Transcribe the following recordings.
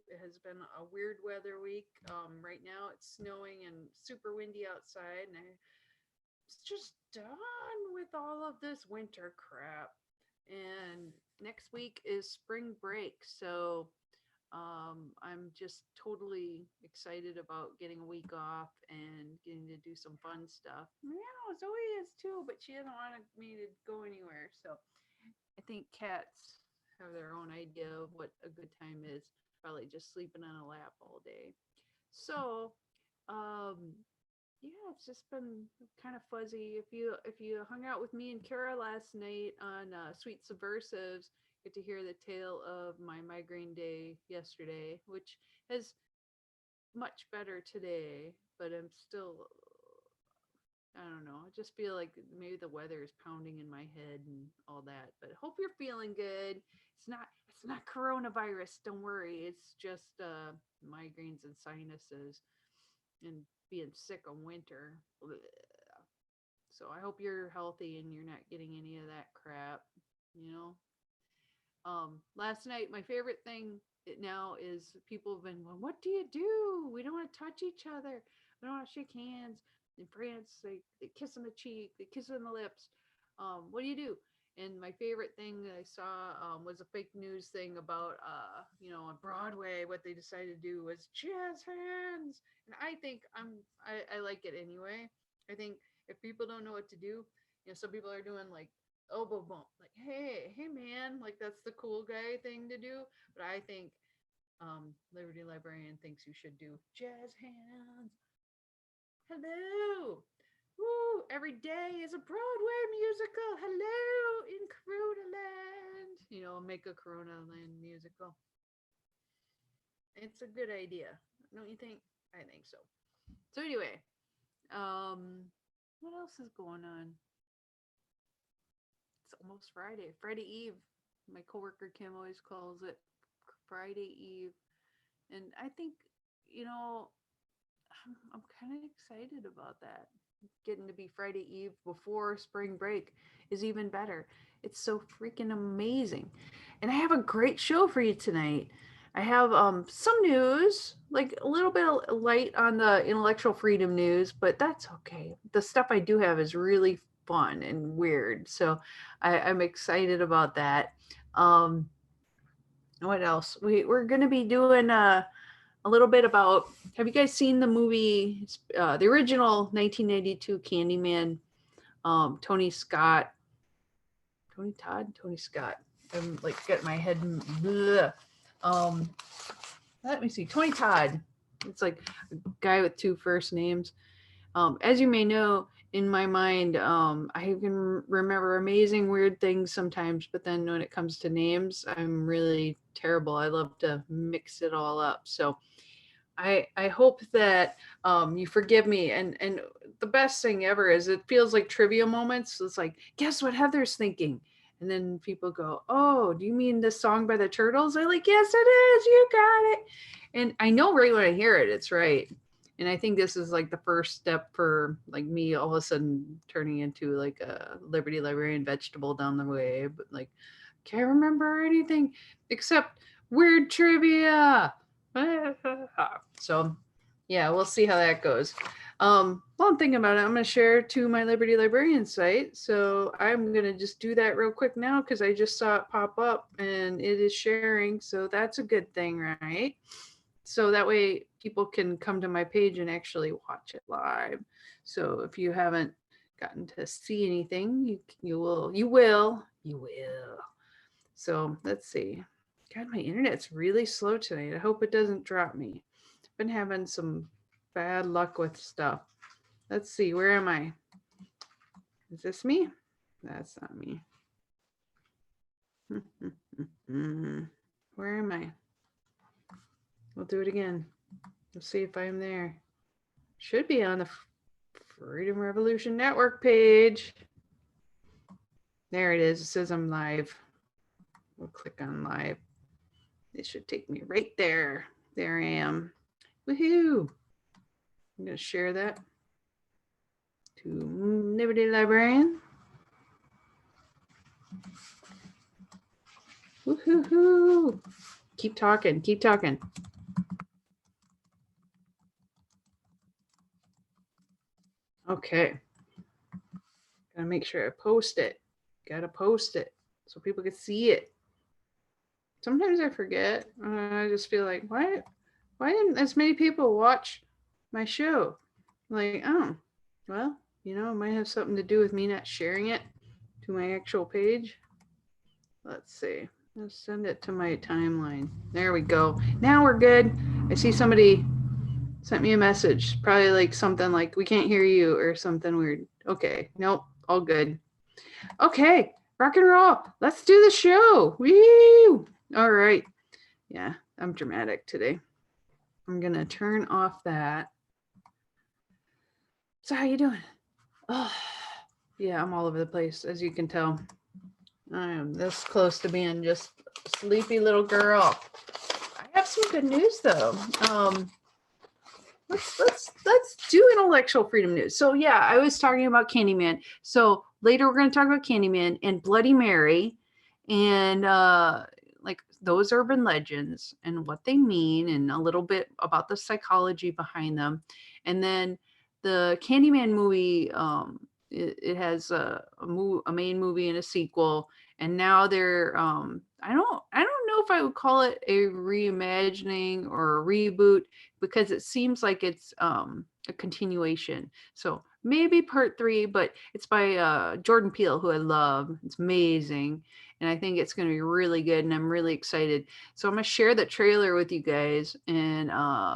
It has been a weird weather week. Right now it's snowing and super windy outside, and I'm just done with all of this winter crap. And next week is spring break, so I'm just totally excited about getting a week off and getting to do some fun stuff. Yeah, Zoe is too, but she doesn't want me to go anywhere. So I think cats have their own idea of what a good time is. Probably just sleeping on a lap all day. So, um, yeah, it's just been kind of fuzzy. If you hung out with me and Kara last night on Sweet Subversives, get to hear the tale of my migraine day yesterday, which is much better today, but I'm still, I don't know. I just feel like maybe the weather is pounding in my head and all that. But hope you're feeling good. It's not coronavirus. Don't worry. It's just migraines and sinuses and being sick of winter. So I hope you're healthy and you're not getting any of that crap. You know. Last night my favorite thing now is people have been, well, what do you do? We don't want to touch each other. We don't want to shake hands. In France, they kiss on the cheek, they kiss on the lips. What do you do? And my favorite thing that I saw was a fake news thing about, on Broadway. What they decided to do was jazz hands, and I think I like it anyway. I think if people don't know what to do, some people are doing like elbow bump, like hey man, like that's the cool guy thing to do. But I think Liberty Librarian thinks you should do jazz hands. Hello. Woo, every day is a Broadway musical. Hello in Corona Land. Make a Corona Land musical. It's a good idea. Don't you think? I think so. So anyway, what else is going on? It's almost Friday. Friday Eve. My coworker Kim always calls it Friday Eve. And I think, you know, I'm kind of excited about that. Getting to be Friday Eve before spring break is even better. It's so freaking amazing. And I have a great show for you tonight. I have some news, like a little bit light on the intellectual freedom news, but that's okay. The stuff I do have is really fun and weird. So I'm excited about that. Um, what else? We're going to be doing a little bit about, have you guys seen the movie, the original 1992 Candyman? Tony Scott, Tony Todd, Tony Scott. I'm like getting my head. Bleh. Um, Let me see. Tony Todd. It's like a guy with two first names. As you may know, in my mind, I can remember amazing weird things sometimes, but then when it comes to names, I'm really terrible. I love to mix it all up. So I hope that you forgive me. And the best thing ever is it feels like trivia moments. It's like, guess what Heather's thinking? And then people go, oh, do you mean this song by the Turtles? I'm like, yes, it is. You got it. And I know right when I hear it, it's right. And I think this is like the first step for like me all of a sudden turning into like a Liberty Librarian vegetable down the way. But like, can't remember anything except weird trivia. So, yeah, we'll see how that goes. While I'm thinking about it, I'm going to share to my Liberty Librarian site. So I'm going to just do that real quick now because I just saw it pop up and it is sharing. So that's a good thing, right? So that way people can come to my page and actually watch it live. So if you haven't gotten to see anything, you will. So let's see. God, my internet's really slow tonight. I hope it doesn't drop me. I've been having some bad luck with stuff. Let's see. Where am I? Is this me? That's not me. Where am I? We'll do it again. Let's see if I'm there. Should be on the Freedom Revolution Network page. There it is. It says I'm live. We'll click on live. It should take me right there. There I am. Woohoo! I'm going to share that to Liberty Librarian. Woohoo! Keep talking. Okay. Gotta make sure I post it. Gotta post it so people can see it. Sometimes I forget. I just feel like, why didn't as many people watch my show? Like, oh, well, it might have something to do with me not sharing it to my actual page. Let's see. Let's send it to my timeline. There we go. Now we're good. I see somebody sent me a message. Probably like something like, we can't hear you or something weird. Okay. Nope. All good. Okay. Rock and roll. Let's do the show. Woo! All right. Yeah, I'm dramatic today. I'm going to turn off that. So how you doing? Oh, yeah, I'm all over the place, as you can tell. I am this close to being just a sleepy little girl. I have some good news though. Let's do intellectual freedom news. So yeah, I was talking about Candyman. So later we're going to talk about Candyman and Bloody Mary, and like those urban legends and what they mean, and a little bit about the psychology behind them, and then the Candyman movie. It has a main movie and a sequel, and now they're I don't know if I would call it a reimagining or a reboot, because it seems like it's a continuation. So maybe part three, but it's by Jordan Peele, who I love. It's amazing. And I think it's going to be really good. And I'm really excited. So I'm going to share the trailer with you guys. And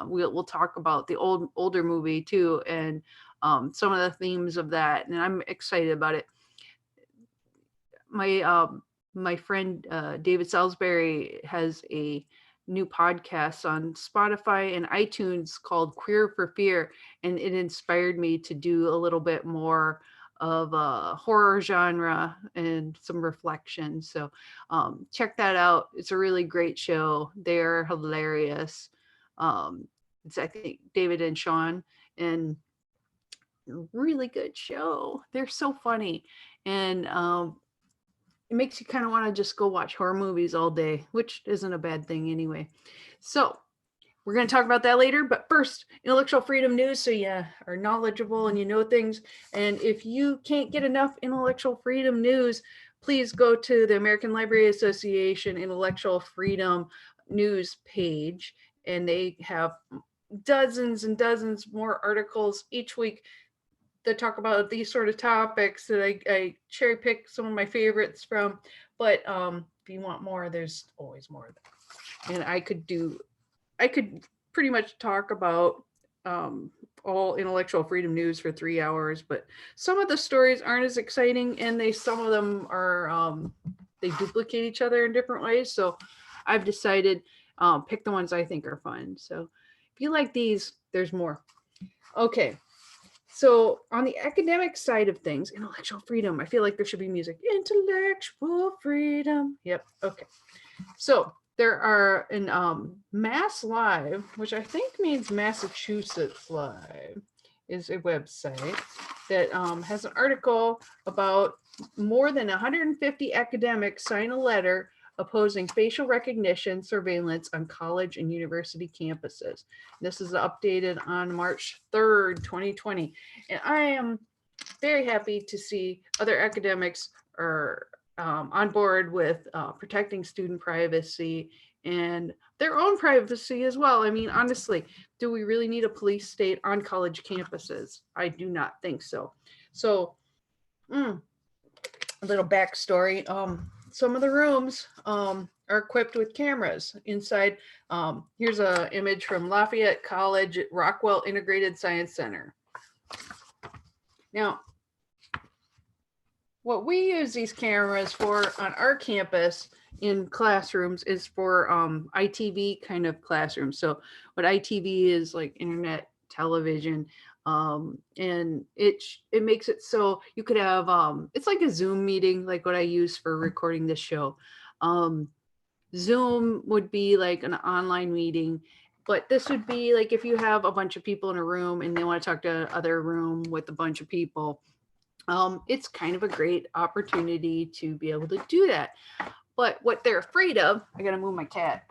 we'll talk about the older movie too. And some of the themes of that. And I'm excited about it. My friend David Salisbury has a new podcast on Spotify and iTunes called Queer for Fear, and it inspired me to do a little bit more of a horror genre and some reflection. So check that out. It's a really great show. They're hilarious. It's, I think, David and Sean, and really good show. They're so funny. And it makes you kind of want to just go watch horror movies all day, which isn't a bad thing anyway. So we're going to talk about that later. But first, intellectual freedom news. So you are knowledgeable and you know things. And if you can't get enough intellectual freedom news, please go to the American Library Association Intellectual Freedom News page. And they have dozens and dozens more articles each week that talk about these sort of topics that I cherry pick some of my favorites from. But if you want more, there's always more. And I could pretty much talk about all intellectual freedom news for 3 hours, but some of the stories aren't as exciting, and some of them are they duplicate each other in different ways. So I've decided pick the ones I think are fun. So if you like these, there's more. Okay. So on the academic side of things, intellectual freedom, I feel like there should be music. Intellectual freedom. Yep. Okay. So there are in Mass Live, which I think means Massachusetts Live, is a website that has an article about more than 150 academics sign a letter opposing facial recognition surveillance on college and university campuses. This is updated on March 3rd, 2020. And I am very happy to see other academics are on board with protecting student privacy and their own privacy as well. I mean, honestly, do we really need a police state on college campuses? I do not think so. So, a little backstory. Some of the rooms are equipped with cameras inside. Here's an image from Lafayette College at Rockwell Integrated Science Center. Now, what we use these cameras for on our campus in classrooms is for ITV kind of classrooms. So what ITV is, like internet television, and it makes it so you could have it's like a Zoom meeting, like what I use for recording this show. Zoom would be like an online meeting, but this would be like if you have a bunch of people in a room and they want to talk to other room with a bunch of people. It's kind of a great opportunity to be able to do that. But what they're afraid of, I gotta move my cat.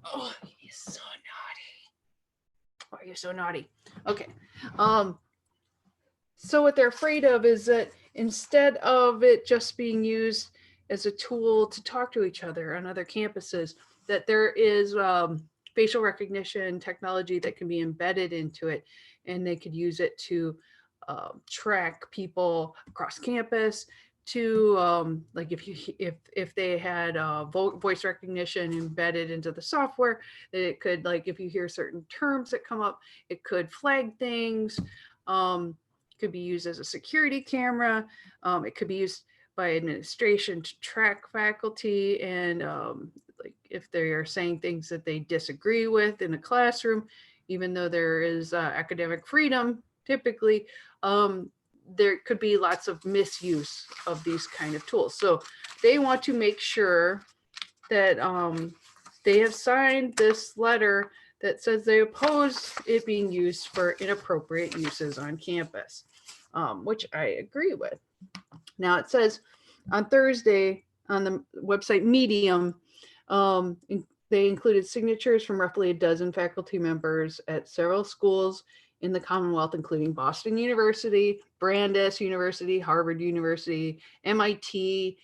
Oh, he's so naughty. Why are you so naughty? Okay. So what they're afraid of is that instead of it just being used as a tool to talk to each other on other campuses, that there is facial recognition technology that can be embedded into it, and they could use it to track people across campus. To like if they had voice recognition embedded into the software, that it could, like, if you hear certain terms that come up, it could flag things. Um, could be used as a security camera. It could be used by administration to track faculty, and like if they are saying things that they disagree with in a classroom, even though there is academic freedom, typically, there could be lots of misuse of these kind of tools. So they want to make sure that they have signed this letter that says they oppose it being used for inappropriate uses on campus, which I agree with. Now it says on Thursday on the website Medium, they included signatures from roughly a dozen faculty members at several schools in the Commonwealth, including Boston University, Brandeis University, Harvard University, MIT,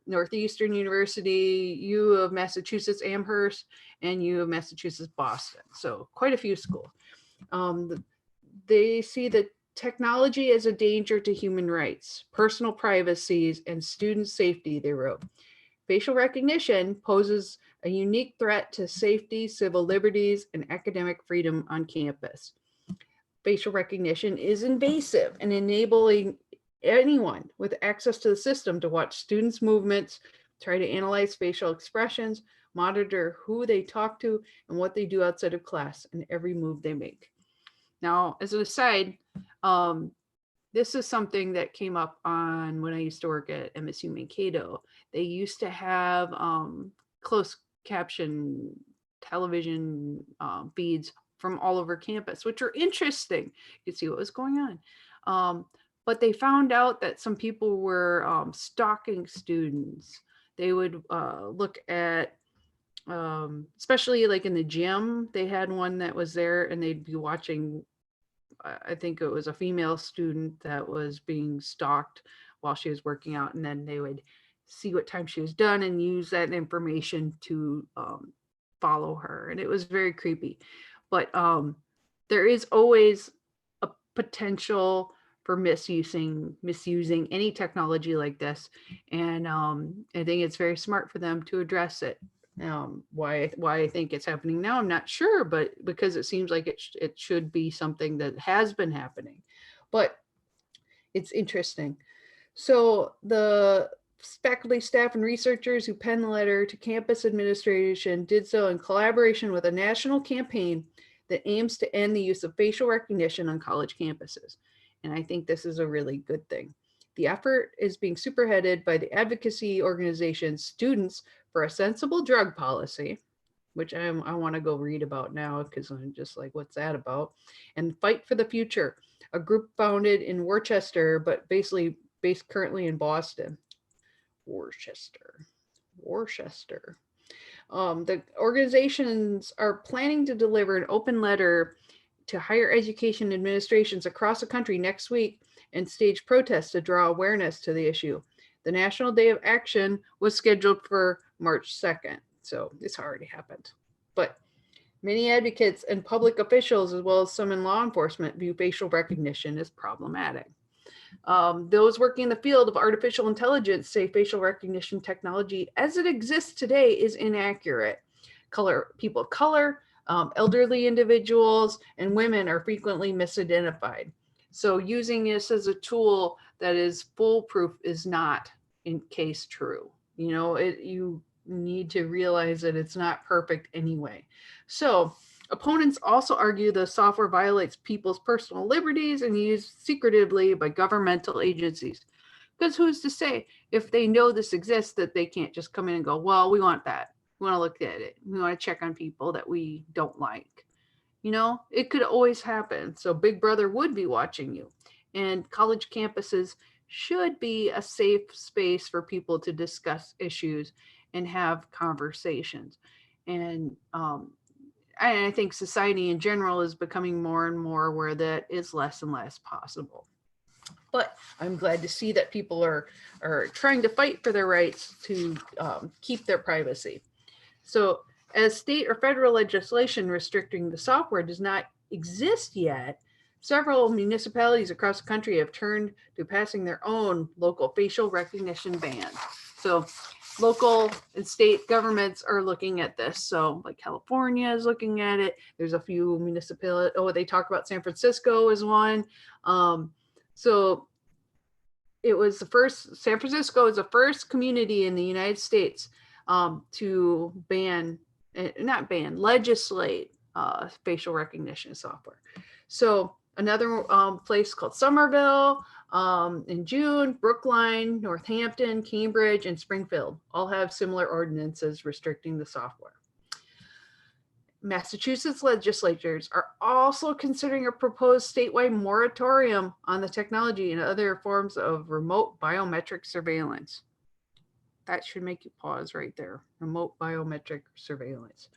Northeastern University, U of Massachusetts Amherst, and U of Massachusetts Boston. So quite a few schools. They see that technology as a danger to human rights, personal privacies, and student safety, they wrote. Facial recognition poses a unique threat to safety, civil liberties, and academic freedom on campus. Facial recognition is invasive and enabling anyone with access to the system to watch students' movements, try to analyze facial expressions, monitor who they talk to and what they do outside of class, and every move they make. Now, as an aside, this is something that came up on when I used to work at MSU Mankato. They used to have closed caption television feeds from all over campus, which are interesting. You could see what was going on. But they found out that some people were stalking students. They would look at, especially like in the gym, they had one that was there and they'd be watching, I think it was a female student that was being stalked while she was working out. And then they would see what time she was done and use that information to follow her. And it was very creepy. But there is always a potential for misusing any technology like this. And I think it's very smart for them to address it. Why I think it's happening now, I'm not sure, but because it seems like it should be something that has been happening, but it's interesting. So the faculty, staff, and researchers who penned the letter to campus administration did so in collaboration with a national campaign that aims to end the use of facial recognition on college campuses. And I think this is a really good thing. The effort is being spearheaded by the advocacy organization Students for a Sensible Drug Policy, which I want to go read about now because I'm just like, what's that about? And Fight for the Future, a group founded in Worcester, but basically based currently in Boston. Worcester. The organizations are planning to deliver an open letter to higher education administrations across the country next week and stage protests to draw awareness to the issue. The National Day of Action was scheduled for March 2nd, so it's already happened. But many advocates and public officials, as well as some in law enforcement, view facial recognition as problematic. Those working in the field of artificial intelligence say facial recognition technology as it exists today is inaccurate. People of color, elderly individuals, and women are frequently misidentified. So using this as a tool that is foolproof is not in case true. You know, you need to realize that it's not perfect anyway. So opponents also argue the software violates people's personal liberties and used secretively by governmental agencies. Because who's to say if they know this exists that they can't just come in and go, well, we want that. We want to look at it. We want to check on people that we don't like. You know, it could always happen. So Big Brother would be watching you. And college campuses should be a safe space for people to discuss issues and have conversations. And I think society in general is becoming more and more where that is less and less possible. But I'm glad to see that people are trying to fight for their rights to keep their privacy. So as state or federal legislation restricting the software does not exist yet, several municipalities across the country have turned to passing their own local facial recognition bans. So local and state governments are looking at this. So like California is looking at it. There's a few municipalities. Oh, they talk about San Francisco as one. So it was the first, San Francisco is the first community in the United States to legislate facial recognition software. So another place called Somerville in June, Brookline, Northampton, Cambridge, and Springfield all have similar ordinances restricting the software. Massachusetts legislatures are also considering a proposed statewide moratorium on the technology and other forms of remote biometric surveillance. That should make you pause right there. Remote biometric surveillance.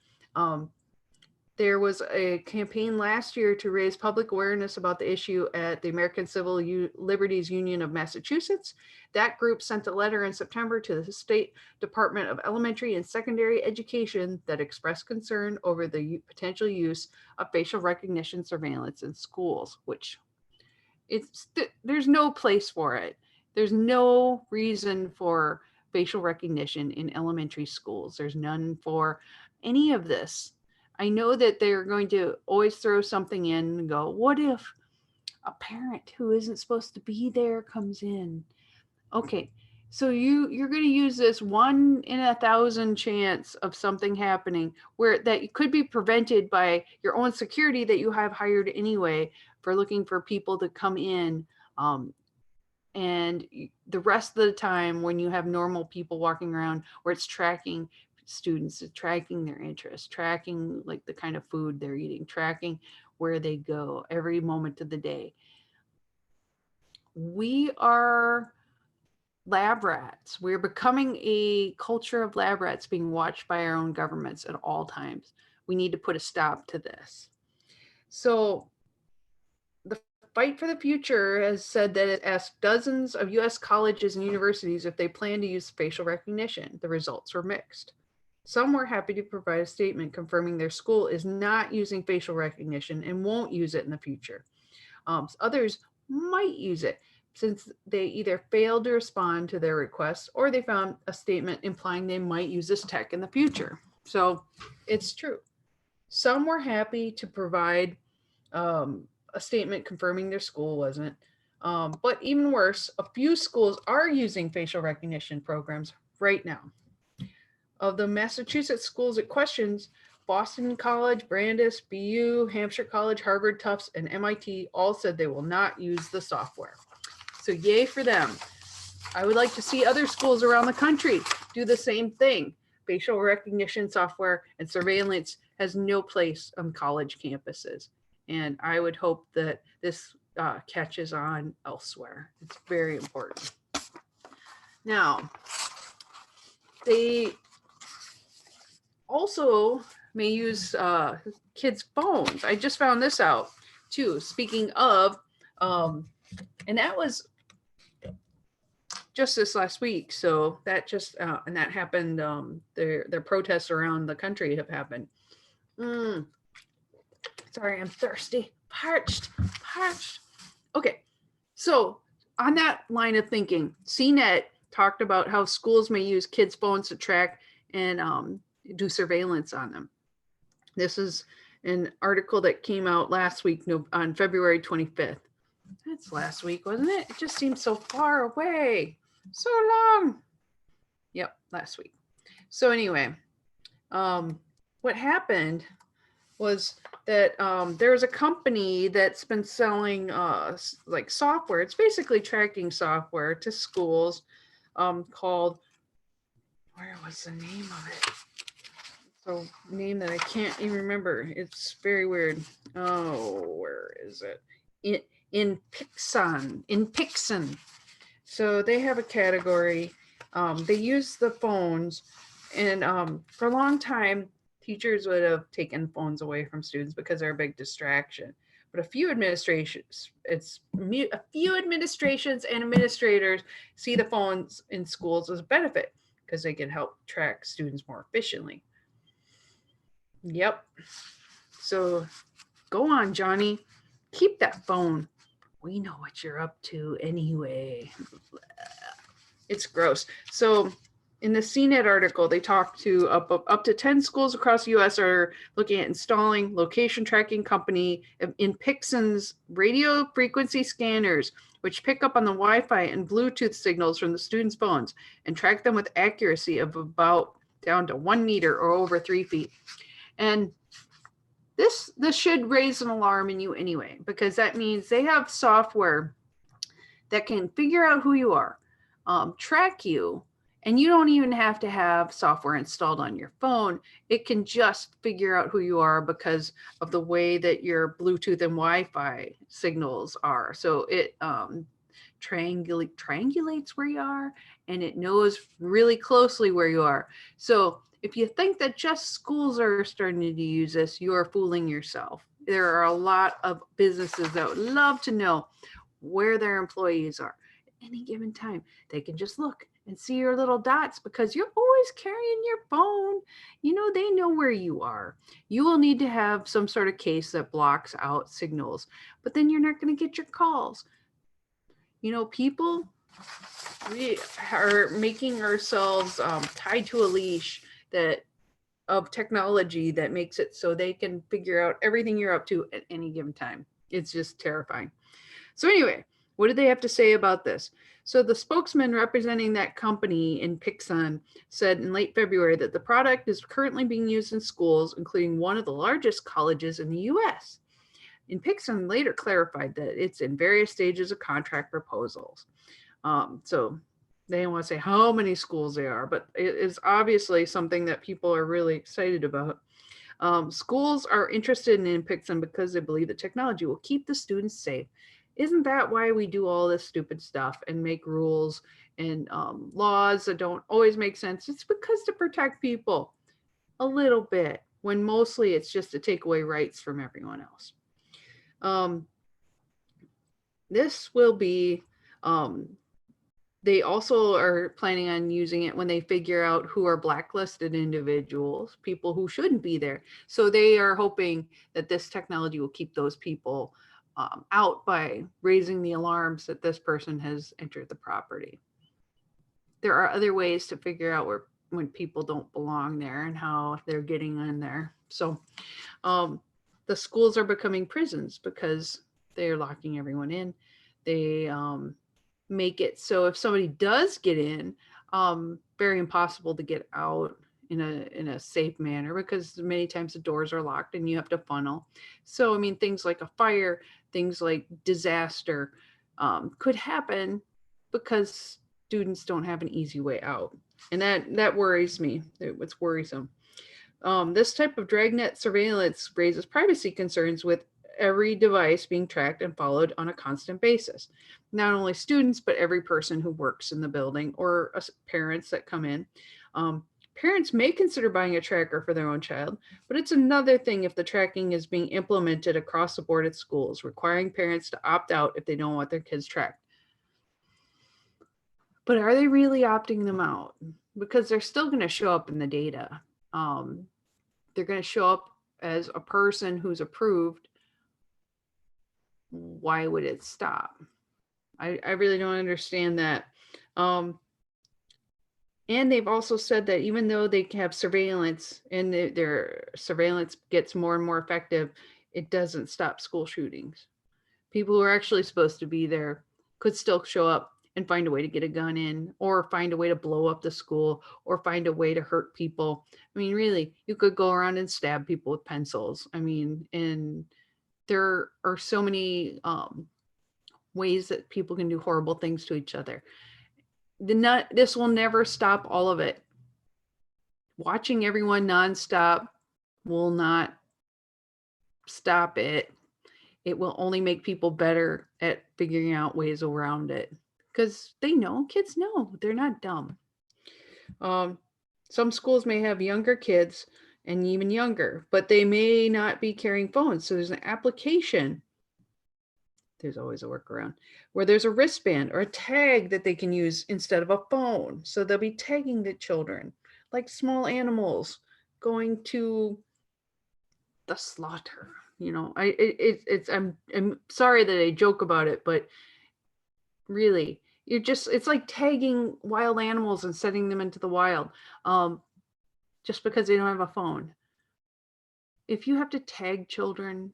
There was a campaign last year to raise public awareness about the issue at the American Civil Liberties Union of Massachusetts. That group sent a letter in September to the State Department of Elementary and Secondary Education that expressed concern over the potential use of facial recognition surveillance in schools, which there's no place for it. There's no reason for facial recognition in elementary schools. There's none for any of this. I know that they're going to always throw something in and go, what if a parent who isn't supposed to be there comes in? Okay, so you're going to use this 1 in 1,000 chance of something happening where that could be prevented by your own security that you have hired anyway for looking for people to come in. And the rest of the time when you have normal people walking around where it's tracking students, tracking their interests, tracking like the kind of food they're eating, tracking where they go every moment of the day. We are lab rats. We're becoming a culture of lab rats being watched by our own governments at all times. We need to put a stop to this. So the Fight for the Future has said that it asked dozens of US colleges and universities if they plan to use facial recognition. The results were mixed. Some were happy to provide a statement confirming their school is not using facial recognition and won't use it in the future. Others might use it since they either failed to respond to their requests or they found a statement implying they might use this tech in the future. So it's true. Some were happy to provide a statement confirming their school wasn't. But even worse, a few schools are using facial recognition programs right now. Of the Massachusetts schools it questions, Boston College, Brandeis, BU, Hampshire College, Harvard, Tufts, and MIT all said they will not use the software. So yay for them. I would like to see other schools around the country do the same thing. Facial recognition software and surveillance has no place on college campuses. And I would hope that this catches on elsewhere. It's very important. Now, they also may use kids' phones. I just found this out too. Speaking of, and that was just this last week. So that just, and that happened, their protests around the country have happened. Sorry, I'm thirsty, parched. Okay, so on that line of thinking, CNET talked about how schools may use kids' phones to track and do surveillance on them. This is an article that came out last week on February 25th. That's last week, wasn't it? It just seems so far away. So long. Yep, last week. So anyway, what happened was that there was a company that's been selling like software. It's basically tracking software to schools called, where was the name of it? So name that I can't even remember. It's very weird. Oh, where is it? In Pixon. So they have a category. They use the phones, and for a long time, teachers would have taken phones away from students because they're a big distraction. but a few administrations and administrators see the phones in schools as a benefit because they can help track students more efficiently. Yep. So go on, Johnny. Keep that phone. We know what you're up to anyway. It's gross. So in the CNET article, they talk to up to 10 schools across the U.S. are looking at installing location tracking company in Pixon's radio frequency scanners, which pick up on the Wi-Fi and Bluetooth signals from the students' phones and track them with accuracy of about down to 1 meter or over 3 feet. And this should raise an alarm in you anyway, because that means they have software that can figure out who you are, track you, and you don't even have to have software installed on your phone. It can just figure out who you are because of the way that your Bluetooth and Wi-Fi signals are. So it triangulates where you are, and it knows really closely where you are. So if you think that just schools are starting to use this, you are fooling yourself. There are a lot of businesses that would love to know where their employees are at any given time. They can just look and see your little dots because you're always carrying your phone. You know, they know where you are. You will need to have some sort of case that blocks out signals, but then you're not going to get your calls. You know, people, we are making ourselves tied to a leash that of technology that makes it so they can figure out everything you're up to at any given time. It's just terrifying. So anyway, what did they have to say about this? So the spokesman representing that company in Pixon said in late February that the product is currently being used in schools, including one of the largest colleges in the US. And Pixon later clarified that it's in various stages of contract proposals. So they don't want to say how many schools they are, but it is obviously something that people are really excited about. Schools are interested in Pixon because they believe the technology will keep the students safe. Isn't that why we do all this stupid stuff and make rules and laws that don't always make sense? It's because to protect people a little bit, when mostly it's just to take away rights from everyone else. This will be, they also are planning on using it when they figure out who are blacklisted individuals, people who shouldn't be there. So they are hoping that this technology will keep those people out by raising the alarms that this person has entered the property. There are other ways to figure out when people don't belong there and how they're getting in there. So the schools are becoming prisons because they're locking everyone in. They make it so if somebody does get in, very impossible to get out in a safe manner because many times the doors are locked and you have to funnel. So I mean, things like a fire, things like disaster could happen because students don't have an easy way out, and that worries me. It's worrisome. This type of dragnet surveillance raises privacy concerns with every device being tracked and followed on a constant basis. Not only students, but every person who works in the building or parents that come in. Parents may consider buying a tracker for their own child, but it's another thing if the tracking is being implemented across the board at schools, requiring parents to opt out if they don't want their kids tracked. But are they really opting them out? Because they're still going to show up in the data. They're going to show up as a person who's approved. Why would it stop? I really don't understand that. And they've also said that even though they have surveillance and their surveillance gets more and more effective, it doesn't stop school shootings. People who are actually supposed to be there could still show up and find a way to get a gun in, or find a way to blow up the school, or find a way to hurt people. I mean, really, you could go around and stab people with pencils. I mean, and there are so many ways that people can do horrible things to each other. This will never stop all of it. Watching everyone nonstop will not stop it. It will only make people better at figuring out ways around it because they know, kids know, they're not dumb. Some schools may have younger kids and even younger, but they may not be carrying phones. So there's an application there's always a workaround, where there's a wristband or a tag that they can use instead of a phone. So they'll be tagging the children like small animals going to the slaughter. You know, I'm sorry that I joke about it, but really, it's like tagging wild animals and setting them into the wild, um, just because they don't have a phone. If you have to tag children,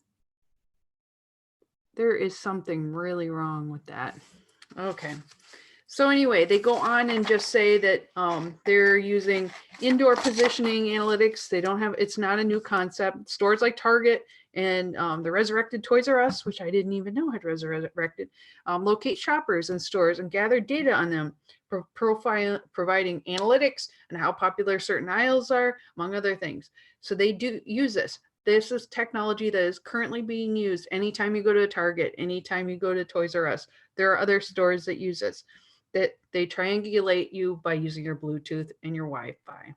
there is something really wrong with that. Okay. So anyway, they go on and just say that they're using indoor positioning analytics. They don't have, it's not a new concept. Stores like Target and the resurrected Toys R Us, which I didn't even know had resurrected, locate shoppers in stores and gather data on them, providing analytics on how popular certain aisles are, among other things. So they do use this. This is technology that is currently being used anytime you go to a Target, anytime you go to Toys R Us. There are other stores that use this, that they triangulate you by using your Bluetooth and your Wi-Fi.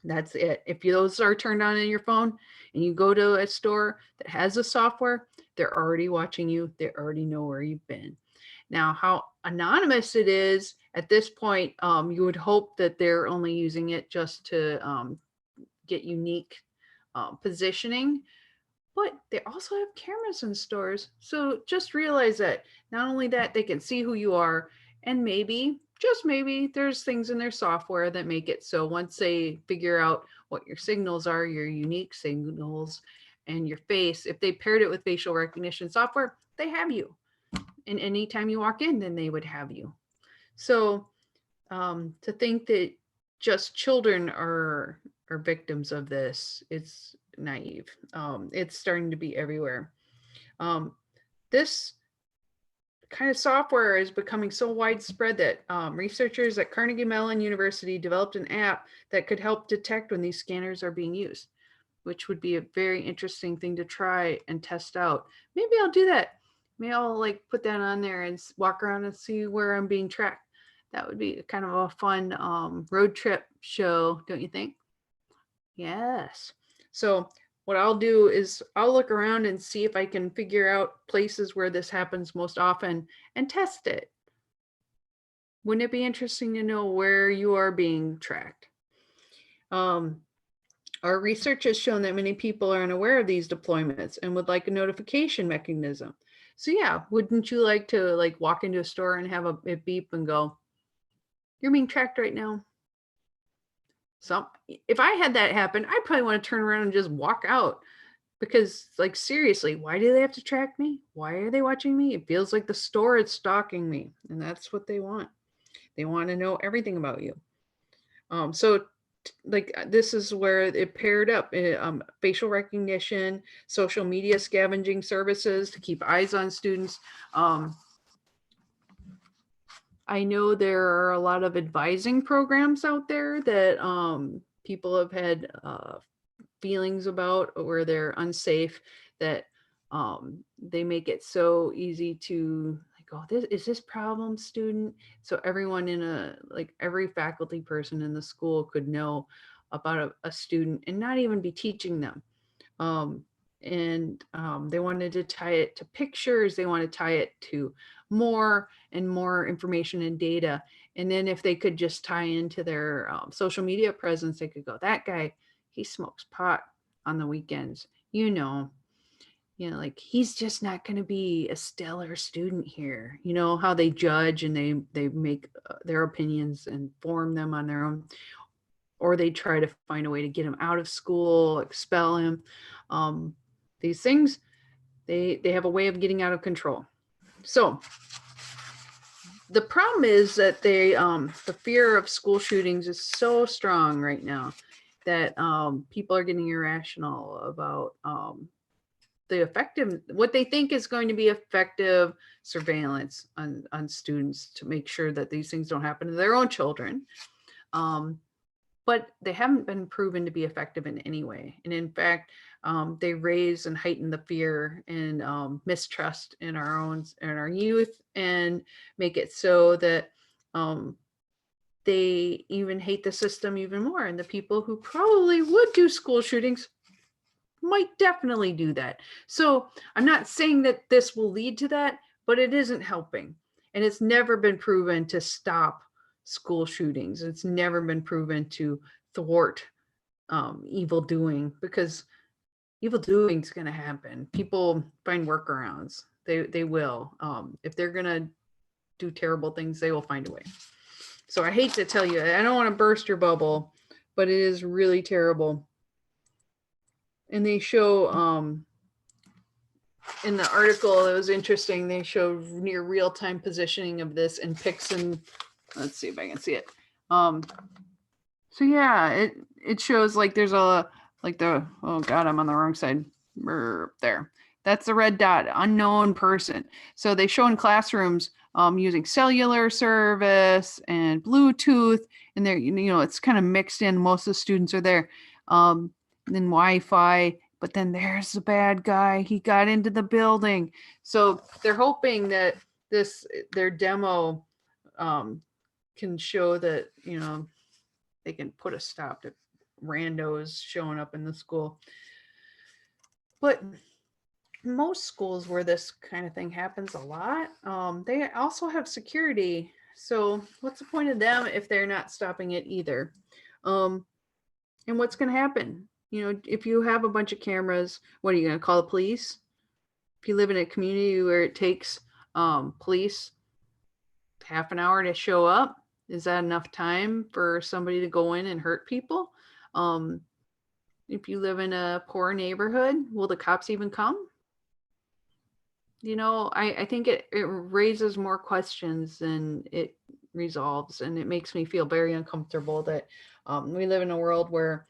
That's it. If those are turned on in your phone and you go to a store that has the software, they're already watching you. They already know where you've been. Now, how anonymous it is at this point, you would hope that they're only using it just to get unique positioning, but they also have cameras in stores. So just realize that not only that, they can see who you are, and maybe, just maybe, there's things in their software that make it so once they figure out what your signals are, your unique signals, and your face, if they paired it with facial recognition software, they have you. And anytime you walk in, then they would have you. So to think that just children are victims of this, it's naive. It's starting to be everywhere. This kind of software is becoming so widespread that researchers at Carnegie Mellon University developed an app that could help detect when these scanners are being used, which would be a very interesting thing to try and test out. Maybe I'll do that. Maybe I'll like put that on there and walk around and see where I'm being tracked. That would be kind of a fun road trip show, don't you think? Yes. So what I'll do is I'll look around and see if I can figure out places where this happens most often and test it. Wouldn't it be interesting to know where you are being tracked? Our research has shown that many people are unaware of these deployments and would like a notification mechanism. So yeah, wouldn't you like to like walk into a store and have it beep and go, you're being tracked right now? So if I had that happen, I probably want to turn around and just walk out, because like, seriously, why do they have to track me? Why are they watching me? It feels like the store is stalking me, and that's what they want. They want to know everything about you. So like this is where it paired up facial recognition, social media scavenging services to keep eyes on students. I know there are a lot of advising programs out there that people have had feelings about, where they're unsafe, that they make it so easy to like, oh, this problem student. So everyone like every faculty person in the school could know about a student and not even be teaching them. They wanted to tie it to pictures. They want to tie it to more and more information and data. And then if they could just tie into their social media presence, they could go, that guy, he smokes pot on the weekends. Like he's just not going to be a stellar student here. You know how they judge and they make their opinions and form them on their own, or they try to find a way to get him out of school, expel him. These things, they have a way of getting out of control. So the problem is that the fear of school shootings is so strong right now that people are getting irrational about what they think is going to be effective surveillance on students to make sure that these things don't happen to their own children. But they haven't been proven to be effective in any way. And in fact, they raise and heighten the fear and mistrust in our youth, and make it so that they even hate the system even more. And the people who probably would do school shootings might definitely do that. So I'm not saying that this will lead to that, but it isn't helping. And it's never been proven to stop school shootings. It's never been proven to thwart evil doing, because evil doing is going to happen. People find workarounds. They will. If they're going to do terrible things, they will find a way. So I hate to tell you, I don't want to burst your bubble, but it is really terrible. And they show in the article, it was interesting, they show near real-time positioning of this in Pixen. Let's see if I can see it. So yeah, it shows like there's a, like the, oh God, I'm on the wrong side. There. That's the red dot, unknown person. So they show in classrooms using cellular service and Bluetooth, and they're, you know, it's kind of mixed in. Most of the students are there. Then Wi-Fi, but then there's the bad guy. He got into the building. So they're hoping that their demo can show that, you know, they can put a stop to randos showing up in the school. But most schools where this kind of thing happens a lot, they also have security. So what's the point of them if they're not stopping it either? And what's going to happen? You know, if you have a bunch of cameras, what are you going to call the police? If you live in a community where it takes police half an hour to show up, is that enough time for somebody to go in and hurt people? If you live in a poor neighborhood, will the cops even come? You know, I think it raises more questions than it resolves, and it makes me feel very uncomfortable that we live in a world where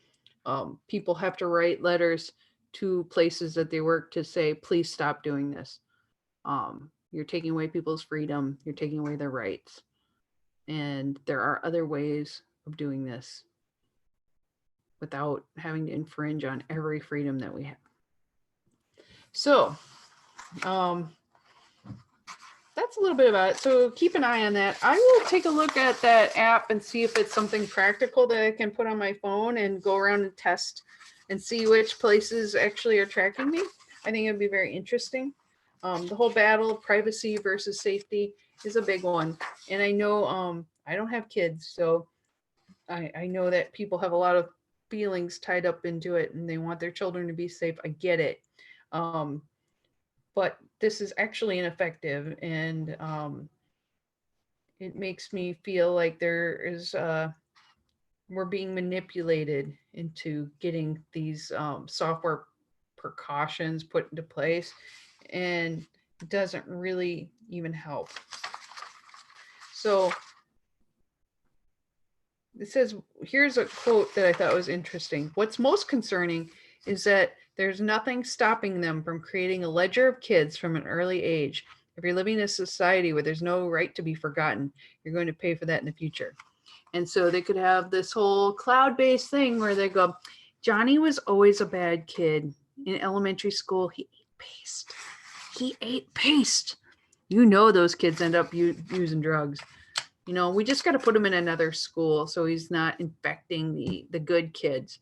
people have to write letters to places that they work to say, please stop doing this. You're taking away people's freedom. You're taking away their rights. And there are other ways of doing this without having to infringe on every freedom that we have. So that's a little bit about it. So keep an eye on that. I will take a look at that app and see if it's something practical that I can put on my phone and go around and test and see which places actually are tracking me. I think it'd be very interesting. The whole battle of privacy versus safety is a big one. And I know I don't have kids, so I know that people have a lot of feelings tied up into it and they want their children to be safe. I get it. But this is actually ineffective, and it makes me feel like there is we're being manipulated into getting these software precautions put into place, and it doesn't really even help. So it says, here's a quote that I thought was interesting. What's most concerning is that there's nothing stopping them from creating a ledger of kids from an early age. If you're living in a society where there's no right to be forgotten, you're going to pay for that in the future. And so they could have this whole cloud-based thing where they go, Johnny was always a bad kid. In elementary school, he ate paste. He ate paste. You know those kids end up using drugs. You know, we just got to put him in another school so he's not infecting the good kids.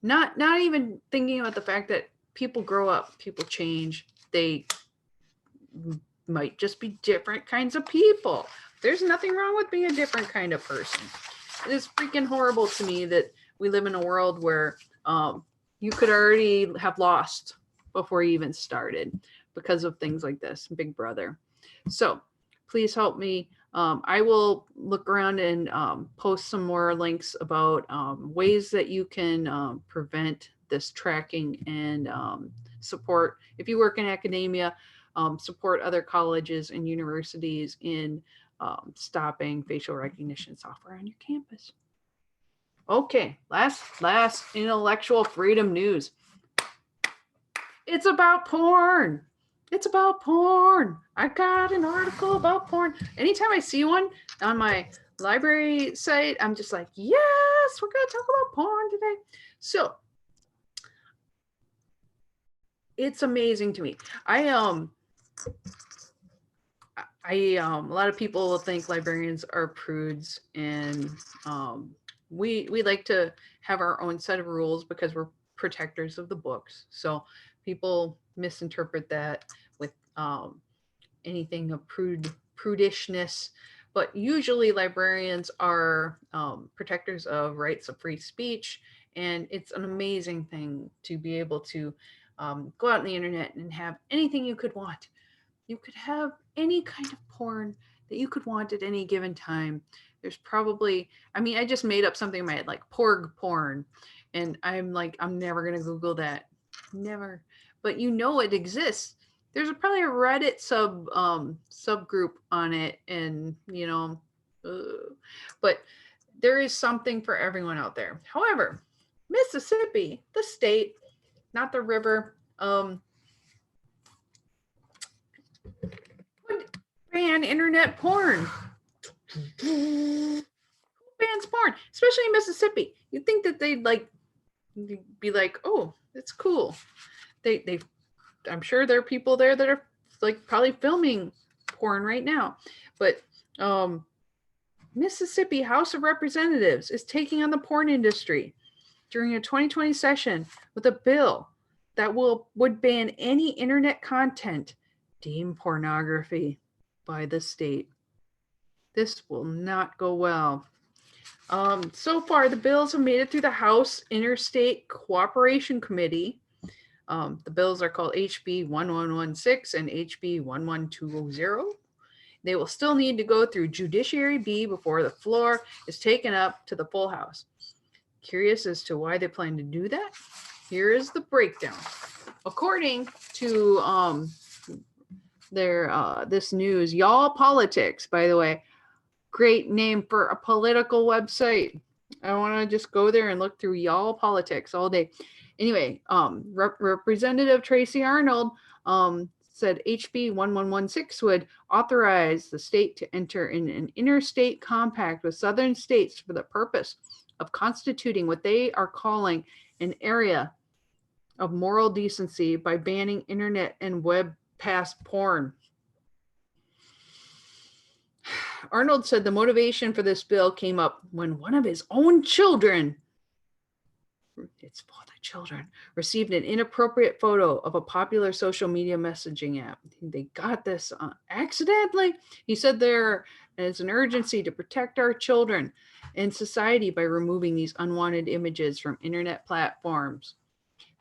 Not even thinking about the fact that people grow up, people change. They might just be different kinds of people. There's nothing wrong with being a different kind of person. It is freaking horrible to me that we live in a world where you could already have lost before you even started because of things like this, Big Brother. So please help me. I will look around and post some more links about ways that you can prevent this tracking and support. If you work in academia, support other colleges and universities in stopping facial recognition software on your campus. Okay, last intellectual freedom news. It's about porn. It's about porn. I got an article about porn. Anytime I see one on my library site, I'm just like, yes, we're going to talk about porn today. So it's amazing to me. A lot of people will think librarians are prudes, and we like to have our own set of rules because we're protectors of the books. So people misinterpret that with anything of prudishness, but usually librarians are protectors of rights of free speech. And it's an amazing thing to be able to go out on the internet and have anything you could want. You could have any kind of porn that you could want at any given time. There's probably, I mean, I just made up something in my head, like porg porn. And I'm like, I'm never going to Google that. Never. But you know it exists. There's probably a Reddit subgroup on it. And, you know, but there is something for everyone out there. However, Mississippi, the state, not the river, would ban internet porn. Who bans porn, especially in Mississippi? You'd think that they'd like be like, oh, it's cool. They I'm sure there are people there that are like probably filming porn right now. But Mississippi House of Representatives is taking on the porn industry during a 2020 session with a bill that would ban any internet content deemed pornography by the state. This will not go well. So far, the bills have made it through the House Interstate Cooperation Committee. The bills are called HB 1116 and HB 11200. They will still need to go through Judiciary B before the floor is taken up to the full House. Curious as to why they plan to do that? Here is the breakdown. According to this news, Y'all Politics, by the way, great name for a political website. I want to just go there and look through Y'all Politics all day. Anyway, Representative Tracy Arnold said HB 1116 would authorize the state to enter in an interstate compact with southern states for the purpose of constituting what they are calling an area of moral decency by banning internet and web pass porn. Arnold said the motivation for this bill came up when one of his own children, it's for the children, received an inappropriate photo of a popular social media messaging app. They got this accidentally. He said there is an urgency to protect our children and society by removing these unwanted images from internet platforms.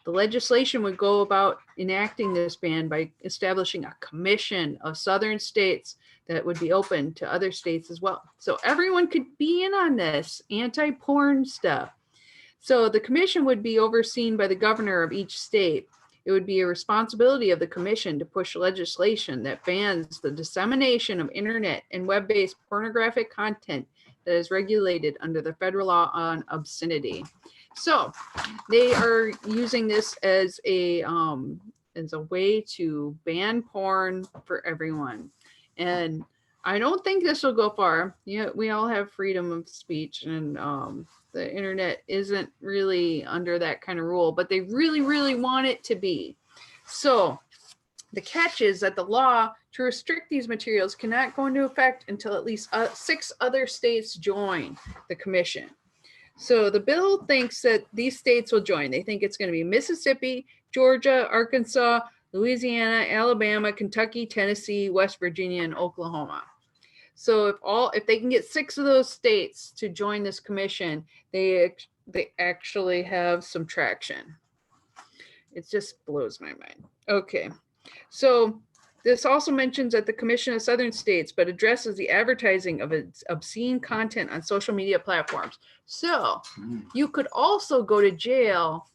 The legislation would go about enacting this ban by establishing a commission of southern states that would be open to other states as well. So everyone could be in on this anti-porn stuff. So the commission would be overseen by the governor of each state. It would be a responsibility of the commission to push legislation that bans the dissemination of internet and web-based pornographic content that is regulated under the federal law on obscenity. So they are using this as a way to ban porn for everyone. And I don't think this will go far. Yeah, we all have freedom of speech, and the internet isn't really under that kind of rule, but they really, really want it to be. So the catch is that the law to restrict these materials cannot go into effect until at least 6 other states join the commission. So the bill thinks that these states will join. They think it's going to be Mississippi, Georgia, Arkansas, Louisiana, Alabama, Kentucky, Tennessee, West Virginia, and Oklahoma. So if they can get 6 of those states to join this commission, they actually have some traction. It just blows my mind. Okay, so this also mentions that the Commission of Southern States, but addresses the advertising of its obscene content on social media platforms. So you could also go to jail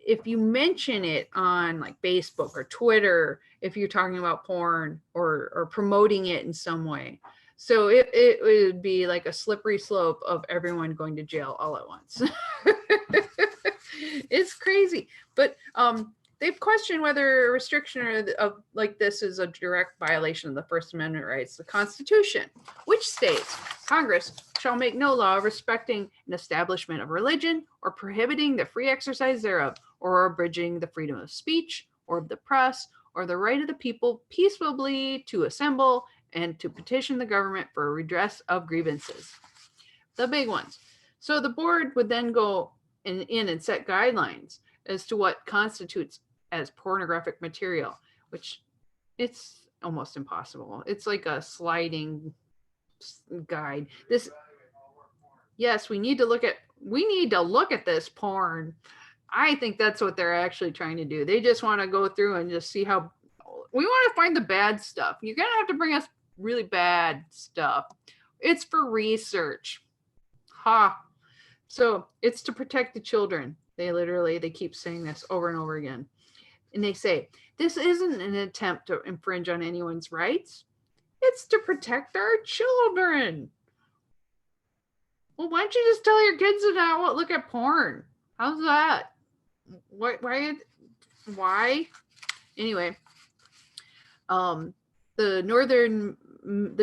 if you mention it on like Facebook or Twitter, if you're talking about porn or promoting it in some way. So it would be like a slippery slope of everyone going to jail all at once. It's crazy. But they've questioned whether a restriction of like this is a direct violation of the First Amendment rights, the Constitution, which states Congress shall make no law respecting an establishment of religion or prohibiting the free exercise thereof, or abridging the freedom of speech or of the press, or the right of the people peaceably to assemble and to petition the government for a redress of grievances. The big ones. So the board would then go in and set guidelines as to what constitutes as pornographic material, which it's almost impossible. It's like a sliding guide. This, yes, we need to look at this porn. I think that's what they're actually trying to do. They just want to go through and just see how, we want to find the bad stuff. You're going to have to bring us really bad stuff. It's for research. Ha. So it's to protect the children. They keep saying this over and over again. And they say, this isn't an attempt to infringe on anyone's rights. It's to protect our children. Well, why don't you just tell your kids to not look at porn? How's that? Why? Anyway, the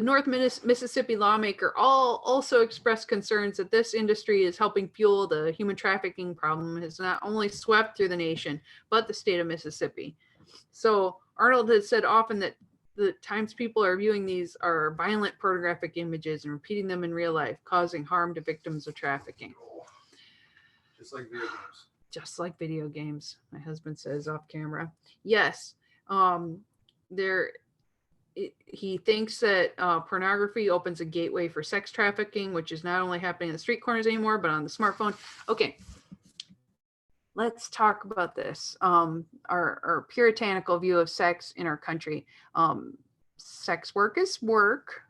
North Mississippi lawmaker also expressed concerns that this industry is helping fuel the human trafficking problem has not only swept through the nation, but the state of Mississippi. So Arnold has said often that the times people are viewing these are violent pornographic images and repeating them in real life, causing harm to victims of trafficking. Just like video games. Just like video games, my husband says off camera. Yes. He thinks that pornography opens a gateway for sex trafficking, which is not only happening in the street corners anymore, but on the smartphone. Okay, let's talk about this. Our puritanical view of sex in our country. Sex work is work.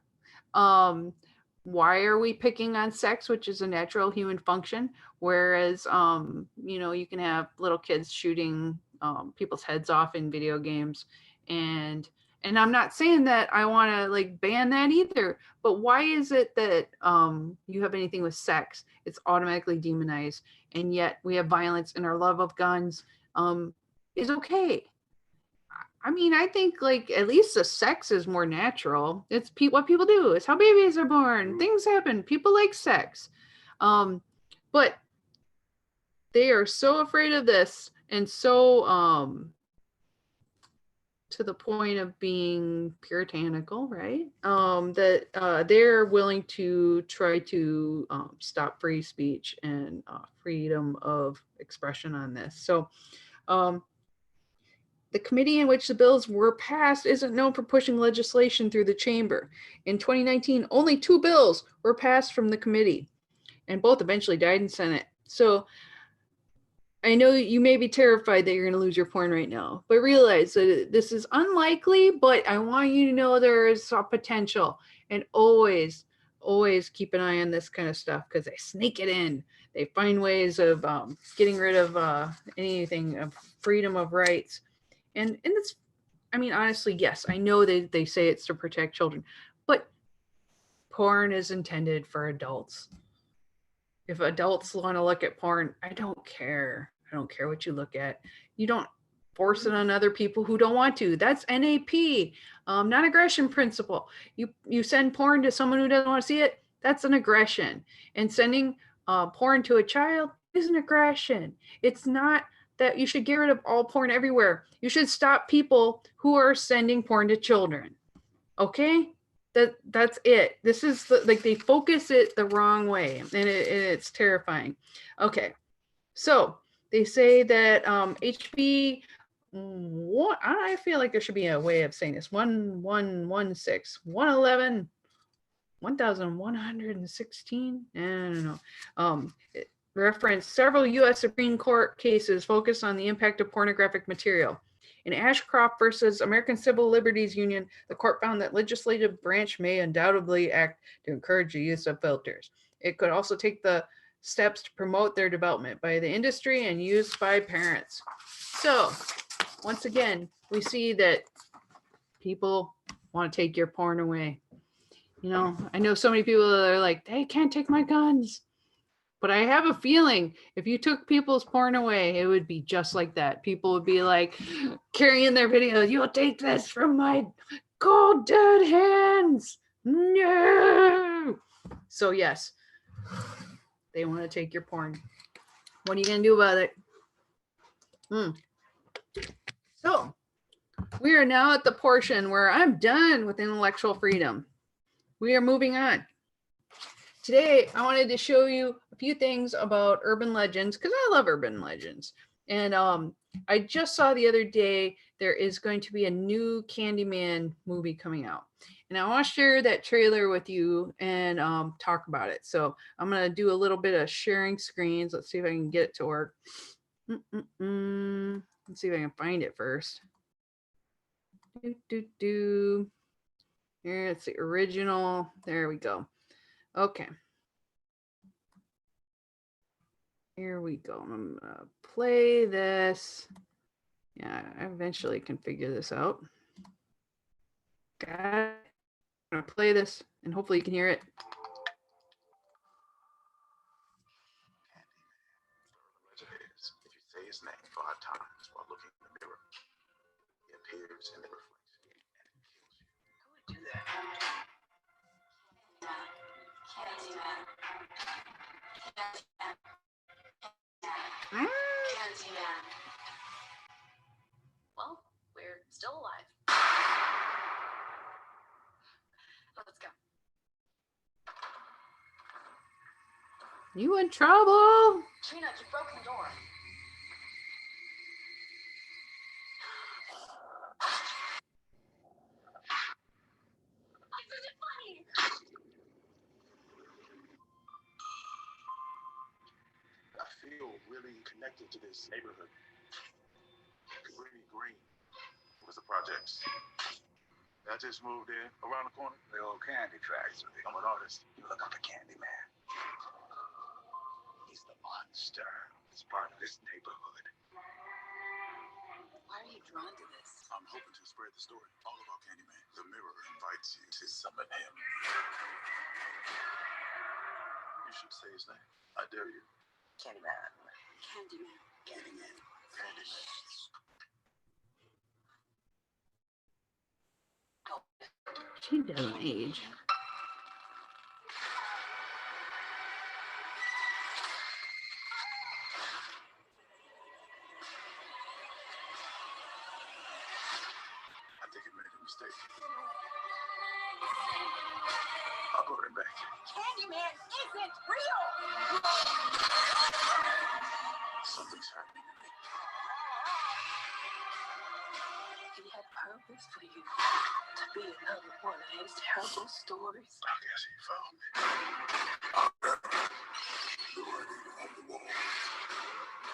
Why are we picking on sex, which is a natural human function? Whereas, you can have little kids shooting people's heads off in video games. And I'm not saying that I want to like ban that either, but why is it that you have anything with sex, it's automatically demonized, and yet we have violence and our love of guns is okay? I mean, I think like at least the sex is more natural. It's what people do. It's how babies are born. Things happen. People like sex. But they are so afraid of this and so to the point of being puritanical, right? That they're willing to try to stop free speech and freedom of expression on this. So the committee in which the bills were passed isn't known for pushing legislation through the chamber. In 2019, only 2 bills were passed from the committee, and both eventually died in Senate. So I know you may be terrified that you're going to lose your porn right now, but realize that this is unlikely, but I want you to know there is a potential, and always keep an eye on this kind of stuff because they sneak it in. They find ways of getting rid of anything of freedom of rights. And it's, I mean, honestly, yes, I know they say it's to protect children, but porn is intended for adults. If adults want to look at porn, I don't care. I don't care what you look at. You don't force it on other people who don't want to. That's NAP, non-aggression principle. You send porn to someone who doesn't want to see it, that's an aggression. And sending porn to a child is an aggression. It's not that you should get rid of all porn everywhere. You should stop people who are sending porn to children. Okay? That's it. This is like they focus it the wrong way, and it's terrifying. Okay, so they say that HB, what I feel like there should be a way of saying this. 1116, 111, 1116. I don't know. It referenced several U.S. Supreme Court cases focused on the impact of pornographic material. In Ashcroft versus American Civil Liberties Union, the court found that legislative branch may undoubtedly act to encourage the use of filters. It could also take the steps to promote their development by the industry and use by parents. So, once again, we see that people want to take your porn away. You know, I know so many people that are like, they can't take my guns. But I have a feeling if you took people's porn away, it would be just like that. People would be like carrying their videos. You'll take this from my cold dead hands. No. So yes, they want to take your porn. What are you going to do about it? So we are now at the portion where I'm done with intellectual freedom. We are moving on. Today, I wanted to show you a few things about urban legends because I love urban legends. And I just saw the other day there is going to be a new Candyman movie coming out. And I want to share that trailer with you and talk about it. So I'm going to do a little bit of sharing screens. Let's see if I can get it to work. Let's see if I can find it first. Here, it's the original. There we go. Okay. Here we go. I'm gonna play this. Yeah, I eventually can figure this out. Got it. I'm gonna play this and hopefully you can hear it. If you say his name 5 times while looking in the mirror, he appears in the reflection and kills you. Who would do that? Candyman. Candyman. Well, we're still alive. Let's go. You in trouble? Trina, you've broken the door. Isn't it funny? I feel really connected to this neighborhood. Pretty green. What's the projects? I just moved in around the corner. The old candy factory. I'm an artist. You look up to Candyman. He's the monster. He's part of this neighborhood. Why are you drawn to this? I'm hoping to spread the story all about Candyman. The mirror invites you to summon him. You should say his name. I dare you. Candyman. Candyman. Candyman. Candyman. She doesn't age. I think it made a mistake. I'll go right back. Candyman isn't real! Something's happening to me. He had purpose for you to be another one of his terrible stories. I guess he found me. The writing on the wall.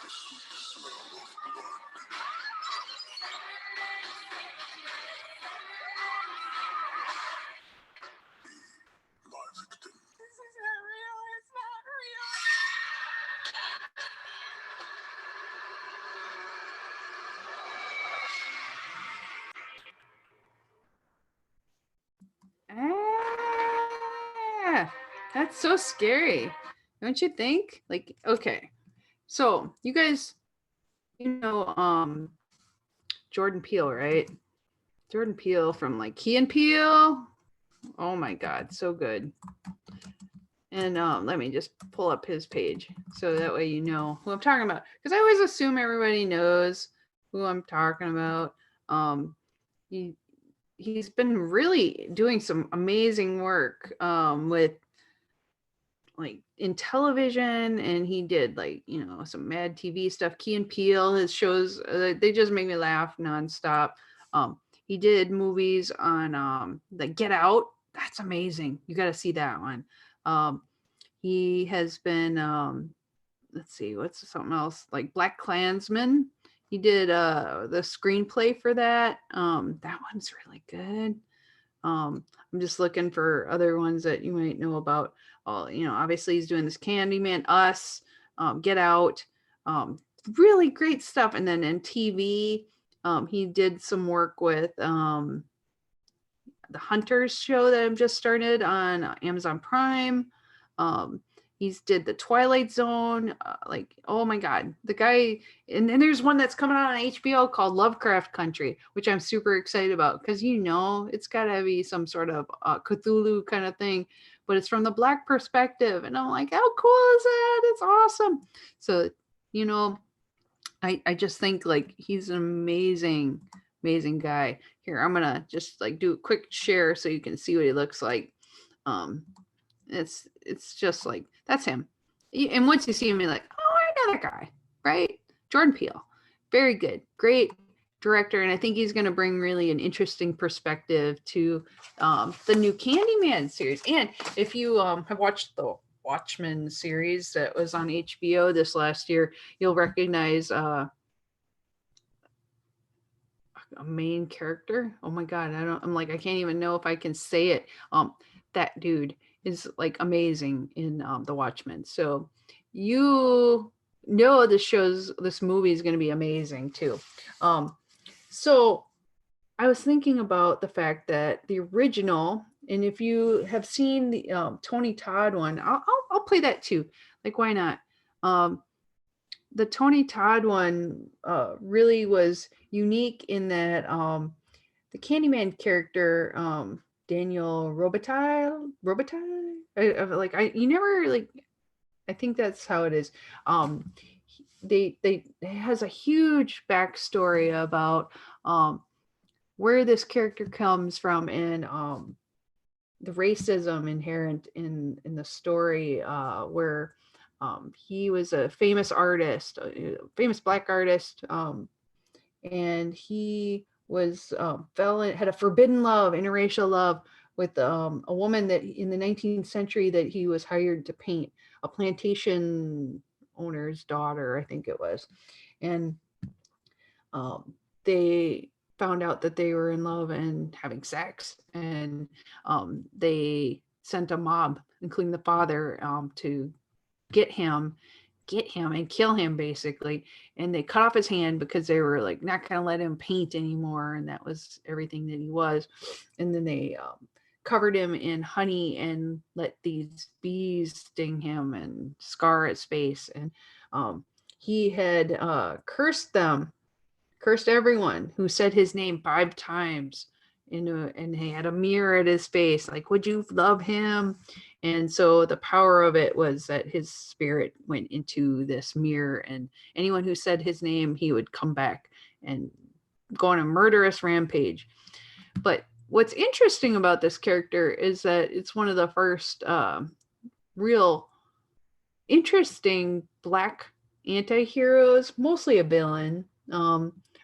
The sweet smell of blood. Be my victim. This is not real. It's not real. Ah, that's so scary. Don't you think? Like, okay. So you guys, Jordan Peele, right? Jordan Peele from like Key and Peele. Oh my God, so good. And let me just pull up his page so that way you know who I'm talking about. Because I always assume everybody knows who I'm talking about. He's been really doing some amazing work with like in television, and he did like some Mad TV stuff. Key and Peele, his shows, they just make me laugh nonstop. He did movies on like Get Out. That's amazing. You got to see that one. He has been let's see, what's something else, like Black Klansman. He did the screenplay for that. That one's really good. I'm just looking for other ones that you might know about. Obviously he's doing this Candyman, Us, Get Out, really great stuff. And then in TV, he did some work with the Hunters show that I've just started on Amazon Prime. He's did the Twilight Zone. Like, oh my God, the guy. And then there's one that's coming out on HBO called Lovecraft Country, which I'm super excited about because it's got to be some sort of Cthulhu kind of thing, but it's from the Black perspective, and I'm like, how cool is that? It's awesome. So I just think like he's an amazing guy. Here, I'm gonna just like do a quick share so you can see what he looks like. It's just like, that's him. And once you see him, you're like, oh, I know that guy, right? Jordan Peele. Very good. Great director. And I think he's going to bring really an interesting perspective to the new Candyman series. And if you have watched the Watchmen series that was on HBO this last year, you'll recognize a main character. Oh my God. I can't even know if I can say it. That dude is like amazing in the Watchmen. So you know this movie is going to be amazing too. So I was thinking about the fact that the original, and if you have seen the Tony Todd one, I'll play that too. Like, why not? The Tony Todd one really was unique in that the Candyman character, Daniel Robitaille, I think that's how it is. They it has a huge backstory about where this character comes from and the racism inherent in the story, where he was a famous artist, a famous Black artist, and he was had a forbidden love, interracial love, with a woman that in the 19th century that he was hired to paint, a plantation owner's daughter, I think it was. And they found out that they were in love and having sex, and they sent a mob, including the father, to get him and kill him, basically. And they cut off his hand because they were like not going to let him paint anymore, and that was everything that he was. And then they covered him in honey and let these bees sting him and scar his face. And he had cursed everyone who said his name 5 times, and he had a mirror at his face, like, would you love him? And so the power of it was that his spirit went into this mirror, and anyone who said his name, he would come back and go on a murderous rampage. But what's interesting about this character is that it's one of the first real interesting Black anti-heroes, mostly a villain,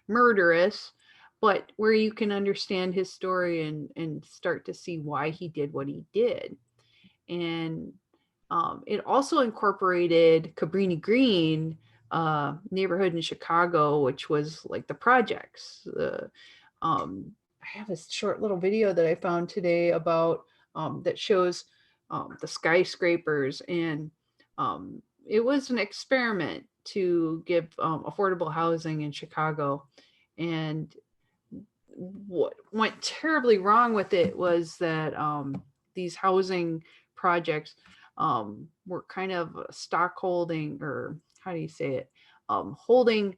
murderous, but where you can understand his story and start to see why he did what he did. And it also incorporated Cabrini Green neighborhood in Chicago, which was like the projects. I have a short little video that I found today about that shows the skyscrapers, and it was an experiment to give affordable housing in Chicago. And what went terribly wrong with it was that these housing projects were kind of stock holding, or how do you say it, holding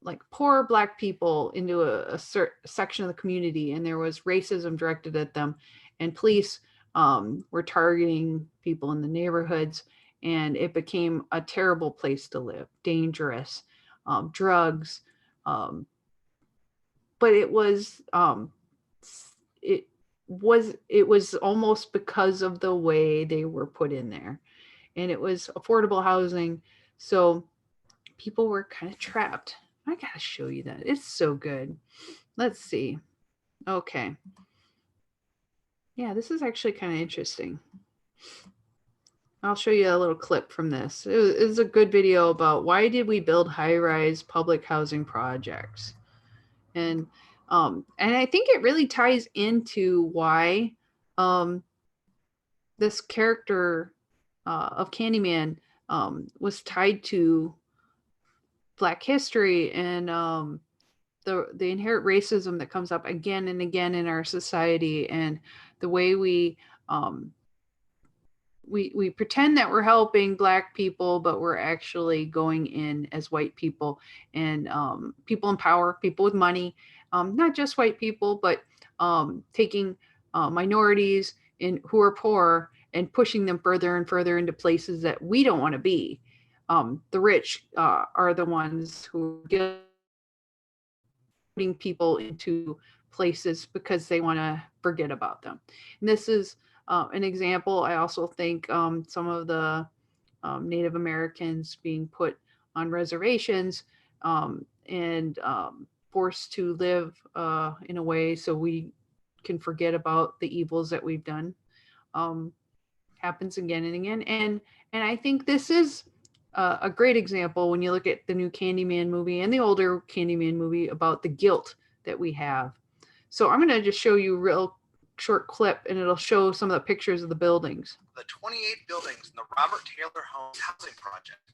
like poor Black people into a certain section of the community, and there was racism directed at them, and police were targeting people in the neighborhoods, and it became a terrible place to live, dangerous, drugs, but it was almost because of the way they were put in there, and it was affordable housing, so people were kind of trapped. I gotta show you that. It's so good. Let's see. Okay. Yeah, this is actually kind of interesting. I'll show you a little clip from this. It was a good video about why did we build high-rise public housing projects. And I think it really ties into why this character of Candyman was tied to Black history and the inherent racism that comes up again and again in our society, and the way we pretend that we're helping Black people, but we're actually going in as white people and people in power, people with money, not just white people, but taking minorities who are poor and pushing them further and further into places that we don't want to be. The rich are the ones who are putting people into places because they want to forget about them. And this is an example. I also think some of the Native Americans being put on reservations, and forced to live in a way so we can forget about the evils that we've done, happens again and again. And I think this is a great example when you look at the new Candyman movie and the older Candyman movie about the guilt that we have. So I'm going to just show you a real short clip, and it'll show some of the pictures of the buildings. The 28 buildings in the Robert Taylor Homes housing project.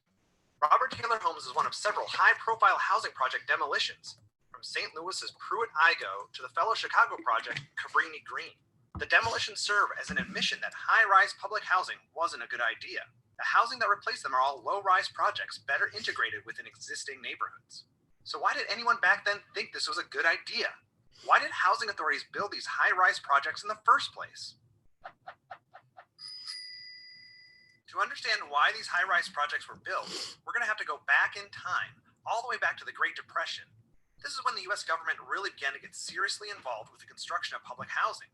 Robert Taylor Homes is one of several high-profile housing project demolitions, from St. Louis's Pruitt-Igoe to the fellow Chicago project Cabrini Green. The demolitions serve as an admission that high-rise public housing wasn't a good idea. The housing that replaced them are all low-rise projects better integrated within existing neighborhoods. So why did anyone back then think this was a good idea? Why did housing authorities build these high-rise projects in the first place? To understand why these high-rise projects were built, we're going to have to go back in time, all the way back to the Great Depression. This is when the US government really began to get seriously involved with the construction of public housing.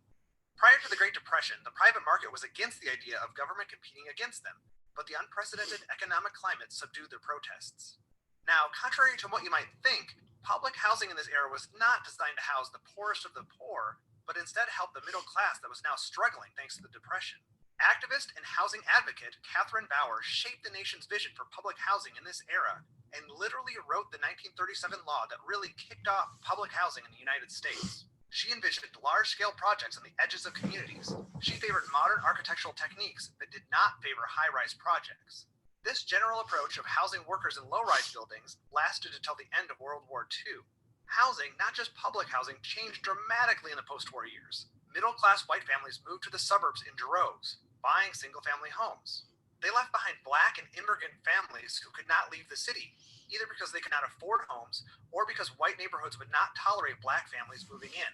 Prior to the Great Depression, the private market was against the idea of government competing against them, but the unprecedented economic climate subdued their protests. Now, contrary to what you might think, public housing in this era was not designed to house the poorest of the poor, but instead help the middle class that was now struggling thanks to the Depression. Activist and housing advocate Catherine Bauer shaped the nation's vision for public housing in this era and literally wrote the 1937 law that really kicked off public housing in the United States. She envisioned large-scale projects on the edges of communities. She favored modern architectural techniques that did not favor high-rise projects. This general approach of housing workers in low-rise buildings lasted until the end of World War II. Housing, not just public housing, changed dramatically in the post-war years. Middle-class white families moved to the suburbs in droves, buying single-family homes. They left behind Black and immigrant families who could not leave the city, either because they could not afford homes or because white neighborhoods would not tolerate Black families moving in.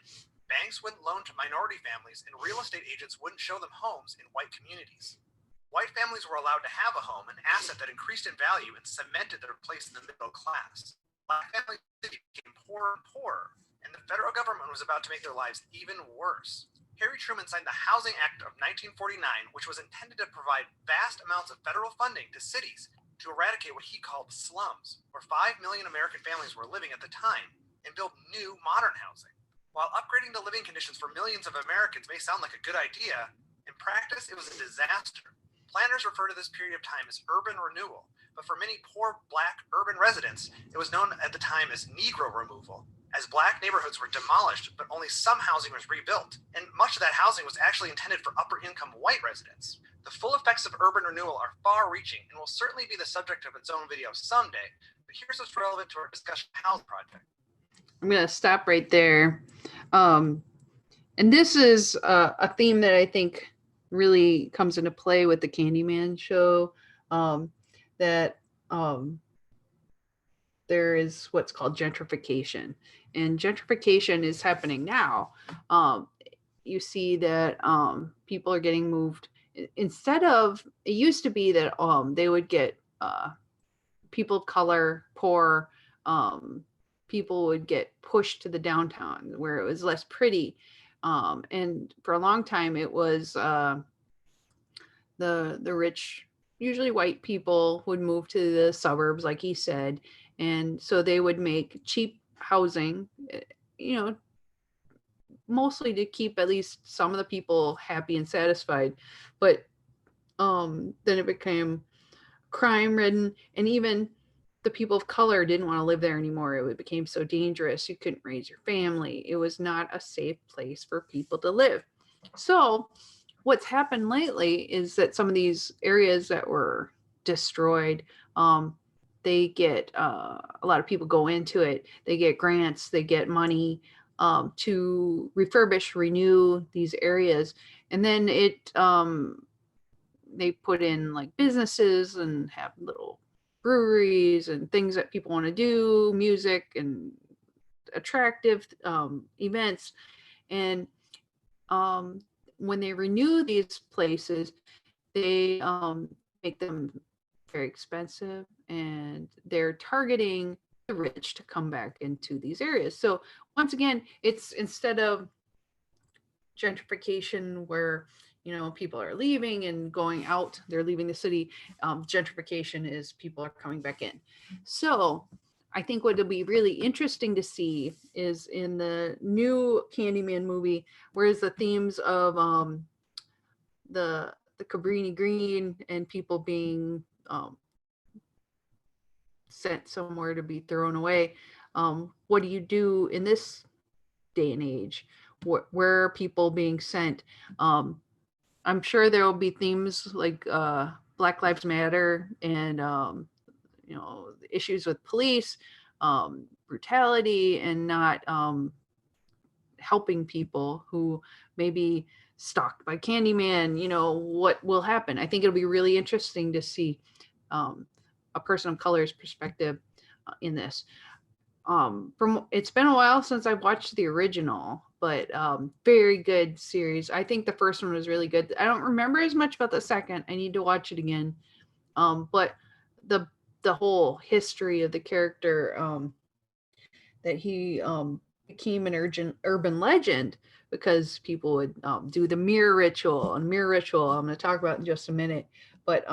Banks wouldn't loan to minority families, and real estate agents wouldn't show them homes in white communities. White families were allowed to have a home, an asset that increased in value and cemented their place in the middle class. Black families became poorer and poorer, and the federal government was about to make their lives even worse. Harry Truman signed the Housing Act of 1949, which was intended to provide vast amounts of federal funding to cities to eradicate what he called slums, where 5 million American families were living at the time, and build new modern housing. While upgrading the living conditions for millions of Americans may sound like a good idea, in practice it was a disaster. Planners refer to this period of time as urban renewal, but for many poor Black urban residents, it was known at the time as Negro removal, as Black neighborhoods were demolished, but only some housing was rebuilt, and much of that housing was actually intended for upper-income white residents. The full effects of urban renewal are far-reaching and will certainly be the subject of its own video someday, but here's what's relevant to our discussion of housing project. I'm going to stop right there. And this is a theme that I think really comes into play with the Candyman show, that there is what's called gentrification. And gentrification is happening now. You see that people are getting moved. Instead of, it used to be that they would get people of color, poor, people would get pushed to the downtown where it was less pretty. And for a long time, it was the rich, usually white people, would move to the suburbs, like he said. And so they would make cheap housing, mostly to keep at least some of the people happy and satisfied. But then it became crime ridden, and even the people of color didn't want to live there anymore. It became so dangerous. You couldn't raise your family. It was not a safe place for people to live. So what's happened lately is that some of these areas that were destroyed, they get a lot of people go into it. They get grants, they get money to refurbish, renew these areas. And then they put in like businesses and have little breweries and things that people want to do, music and attractive events. And when they renew these places, they make them very expensive, and they're targeting the rich to come back into these areas. So once again, it's instead of gentrification where you know, people are leaving and going out, they're leaving the city. Gentrification is people are coming back in. So I think what will be really interesting to see is in the new Candyman movie, whereas the themes of the Cabrini Green and people being sent somewhere to be thrown away. What do you do in this day and age? Where are people being sent? I'm sure there will be themes like Black Lives Matter and you know, issues with police, brutality, and not helping people who may be stalked by Candyman. You know, what will happen? I think it'll be really interesting to see a person of color's perspective in this. From it's been a while since I've watched the original, but very good series. I think the first one was really good. I don't remember as much about the second. I need to watch it again. But the whole history of the character, that he became an urban legend because people would do the mirror ritual. And mirror ritual I'm going to talk about in just a minute, but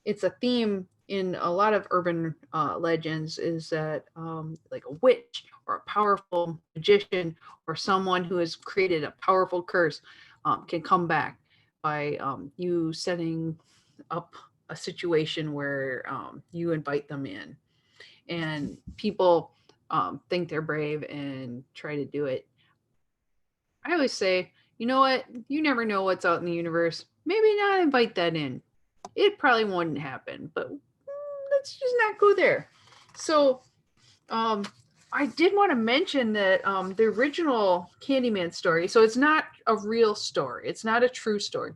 it's a theme in a lot of urban legends, is that like a witch or a powerful magician or someone who has created a powerful curse can come back by you setting up a situation where you invite them in, and people think they're brave and try to do it. I always say, you know what? You never know what's out in the universe. Maybe not invite that in. It probably wouldn't happen, but let's just not go there. So I did want to mention that the original Candyman story, so it's not a real story. It's not a true story.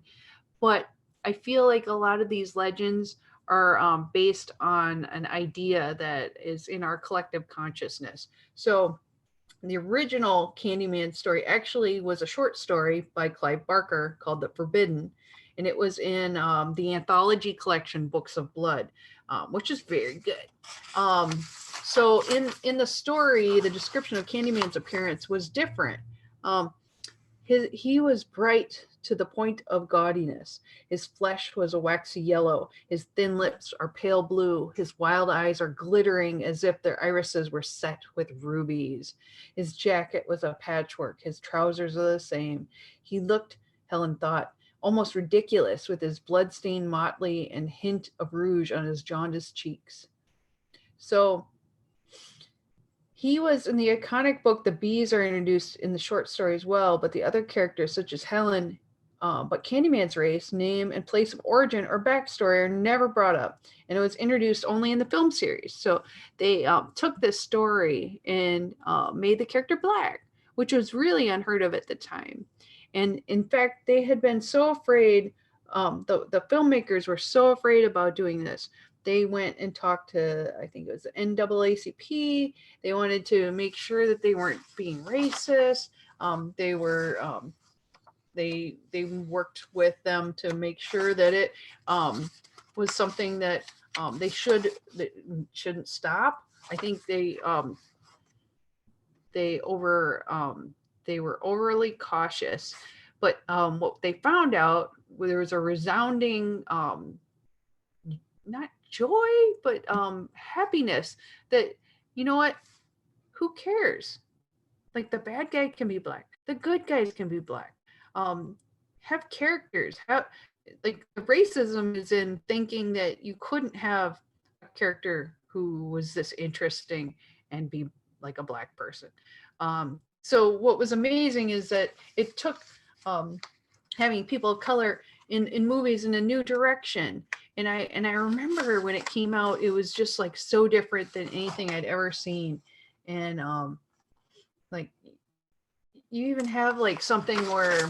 But I feel like a lot of these legends are based on an idea that is in our collective consciousness. So the original Candyman story actually was a short story by Clive Barker called The Forbidden, and it was in the anthology collection Books of Blood, which is very good. So in the story, the description of Candyman's appearance was different. He was bright to the point of gaudiness. His flesh was a waxy yellow. His thin lips are pale blue. His wild eyes are glittering as if their irises were set with rubies. His jacket was a patchwork. His trousers are the same. He looked, Helen thought, almost ridiculous with his blood-stained motley and hint of rouge on his jaundiced cheeks. So he was in the iconic book. The bees are introduced in the short story as well, but the other characters such as Helen, but Candyman's race, name, and place of origin or backstory are never brought up, and it was introduced only in the film series. So they took this story and made the character black, which was really unheard of at the time. And in fact, they had been so afraid, the filmmakers were so afraid about doing this. They went and talked to, I think it was the NAACP. They wanted to make sure that they weren't being racist. They worked with them to make sure that it was something that they shouldn't stop. I think they were overly cautious. But what they found out, there was a resounding not joy, but happiness that, you know what, who cares? Like, the bad guy can be black, the good guys can be black. Have characters. Like, the racism is in thinking that you couldn't have a character who was this interesting and be like a black person. So what was amazing is that it took having people of color in movies in a new direction. And I remember when it came out, it was just like so different than anything I'd ever seen. And like, you even have like something where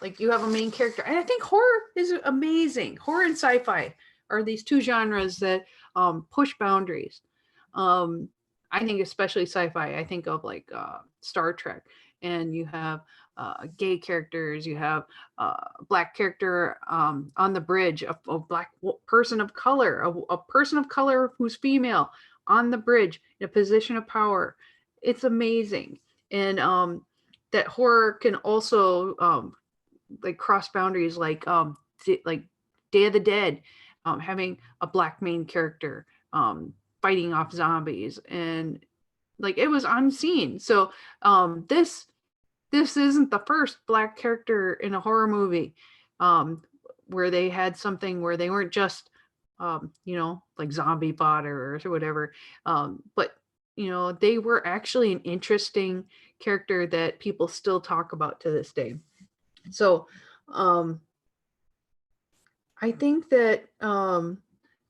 like you have a main character. And I think horror is amazing. Horror and sci-fi are these two genres that push boundaries. I think especially sci-fi, I think of like Star Trek, and you have gay characters, you have a black character on the bridge, a black person of color, a person of color who's female on the bridge in a position of power. It's amazing. And that horror can also like cross boundaries, like Day of the Dead, having a black main character fighting off zombies, and like it was unseen. So this isn't the first black character in a horror movie where they had something where they weren't just like zombie fodder or whatever, but they were actually an interesting character that people still talk about to this day. So I think that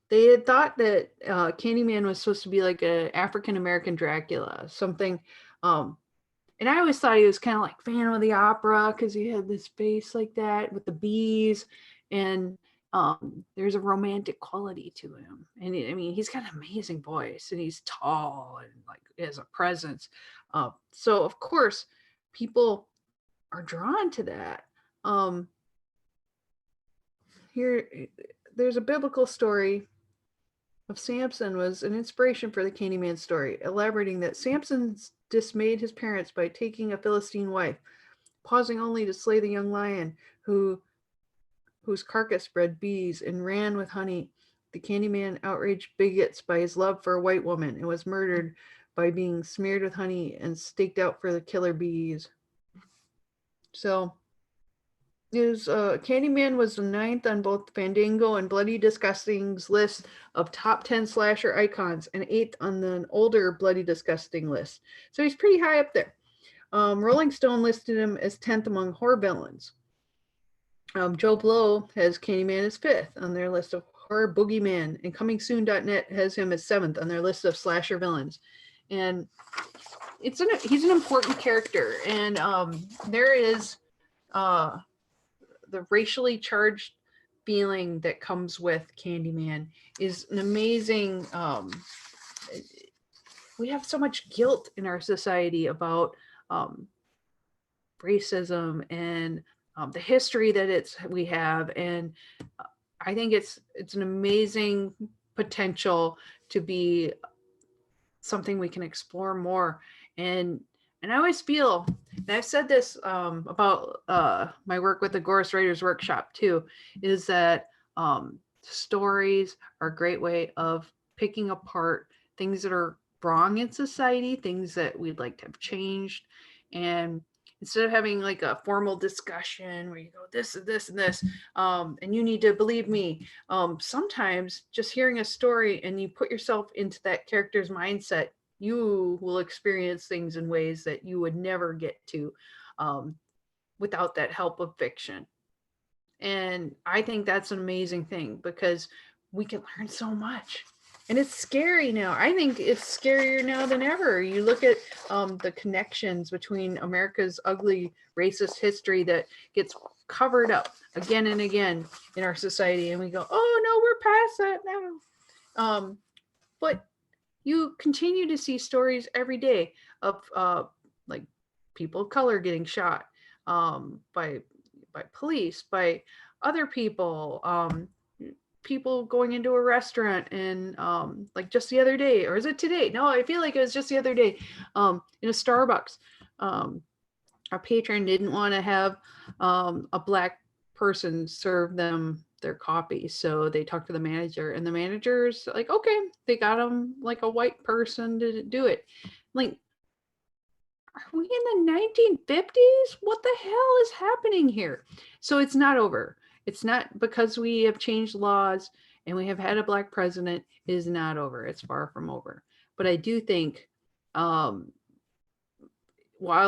they had thought that Candyman was supposed to be like an African American Dracula, something. And I always thought he was kind of like Phantom of the Opera because he had this face like that with the bees, and there's a romantic quality to him. And I mean, he's got an amazing voice, and he's tall and like has a presence. So of course, people are drawn to that. Here, there's a biblical story of Samson was an inspiration for the Candyman story, elaborating that Samson dismayed his parents by taking a Philistine wife, pausing only to slay the young lion whose carcass bred bees and ran with honey. The Candyman outraged bigots by his love for a white woman and was murdered by being smeared with honey and staked out for the killer bees. So Candyman was the 9th on both Fandango and Bloody Disgusting's list of top 10 slasher icons, and 8th on the older Bloody Disgusting list. So he's pretty high up there. Rolling Stone listed him as 10th among horror villains. Joe Blow has Candyman as 5th on their list of horror boogeyman, and ComingSoon.net has him as 7th on their list of slasher villains. And he's an important character, and there is the racially charged feeling that comes with Candyman is an amazing. We have so much guilt in our society about racism and the history that we have, and I think it's an amazing potential to be something we can explore more. And I always feel, and I've said this about my work with the Gorse Writers Workshop too, is that stories are a great way of picking apart things that are wrong in society, things that we'd like to have changed. And instead of having like a formal discussion where you go, this and this and this, and you need to believe me, sometimes just hearing a story and you put yourself into that character's mindset, you will experience things in ways that you would never get to without that help of fiction. And I think that's an amazing thing because we can learn so much. And it's scary now. I think it's scarier now than ever. You look at the connections between America's ugly racist history that gets covered up again and again in our society. And we go, oh, no, we're past that now. But you continue to see stories every day of like people of color getting shot by police, by other people, people going into a restaurant and like just the other day, or is it today? No, I feel like it was just the other day in a Starbucks. Our patron didn't want to have a black person serve them their coffee, so they talked to the manager, and the manager's like, okay, they got them like a white person to do it. Like, are we in the 1950s? What the hell is happening here? So it's not over. It's not because we have changed laws and we have had a black president. It is not over. It's far from over. But I do think while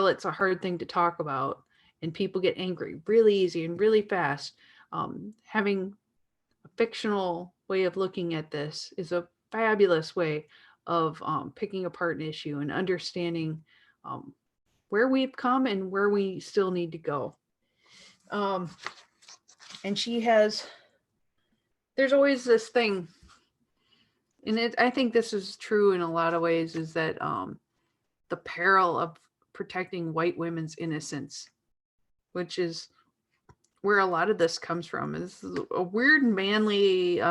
it's a hard thing to talk about and people get angry really easy and really fast, having a fictional way of looking at this is a fabulous way of picking apart an issue and understanding where we've come and where we still need to go. And there's always this thing, and I think this is true in a lot of ways, is that the peril of protecting white women's innocence, which is where a lot of this comes from. This is a weird manly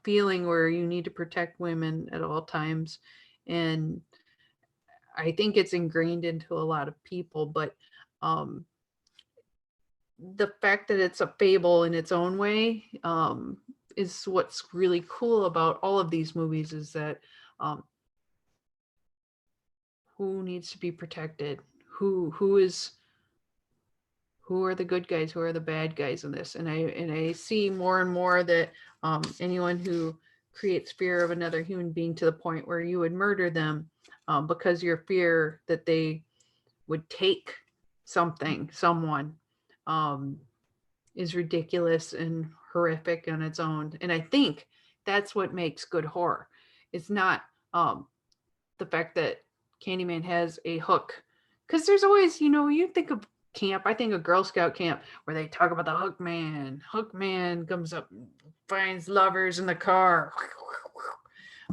feeling where you need to protect women at all times. And I think it's ingrained into a lot of people, but the fact that it's a fable in its own way is what's really cool about all of these movies, is that who needs to be protected, who are the good guys, who are the bad guys in this. And I see more and more that anyone who creates fear of another human being to the point where you would murder them because your fear that they would take someone is ridiculous and horrific on its own. And I think that's what makes good horror. It's not the fact that Candyman has a hook, because there's always, you think of camp, I think of Girl Scout camp, where they talk about the hook man. Hook man comes up, finds lovers in the car.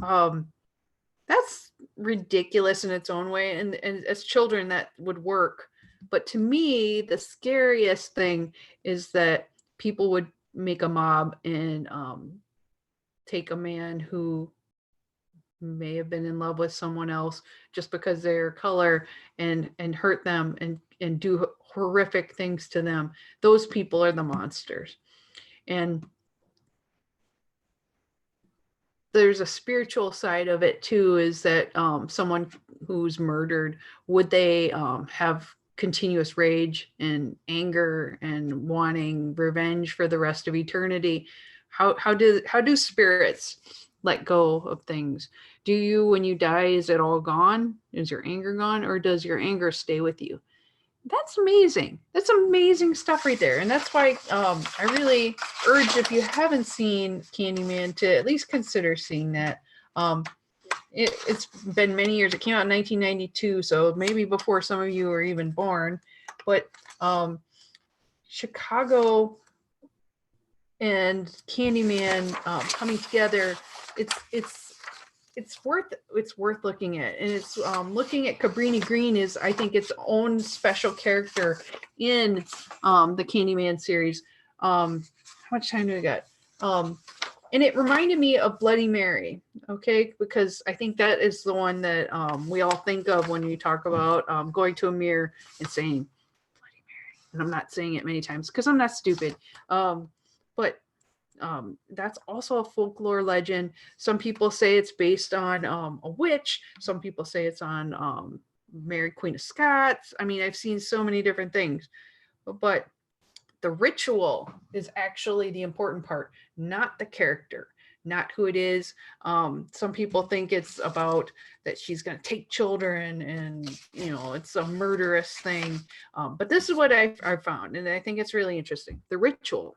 That's ridiculous in its own way, and as children that would work. But to me, the scariest thing is that people would make a mob and take a man who may have been in love with someone else just because they're color, and hurt them and do horrific things to them. Those people are the monsters. And there's a spiritual side of it too, is that someone who's murdered, would they have continuous rage and anger and wanting revenge for the rest of eternity? How do spirits let go of things? Do you, when you die, is it all gone? Is your anger gone, or does your anger stay with you? That's amazing. That's amazing stuff right there. And that's why I really urge, if you haven't seen Candyman, to at least consider seeing that. It's been many years. It came out in 1992, so maybe before some of you were even born. But Chicago and Candyman coming together, it's worth looking at. And it's looking at Cabrini Green is, I think, its own special character in the Candyman series. How much time do we got? And it reminded me of Bloody Mary, okay? Because I think that is the one that we all think of when you talk about going to a mirror and saying Bloody Mary. And I'm not saying it many times because I'm not stupid. But that's also a folklore legend. Some people say it's based on a witch. Some people say it's on Mary Queen of Scots. I mean, I've seen so many different things, but the ritual is actually the important part, not the character, not who it is. Some people think it's about that she's going to take children and, it's a murderous thing. But this is what I found, and I think it's really interesting. The ritual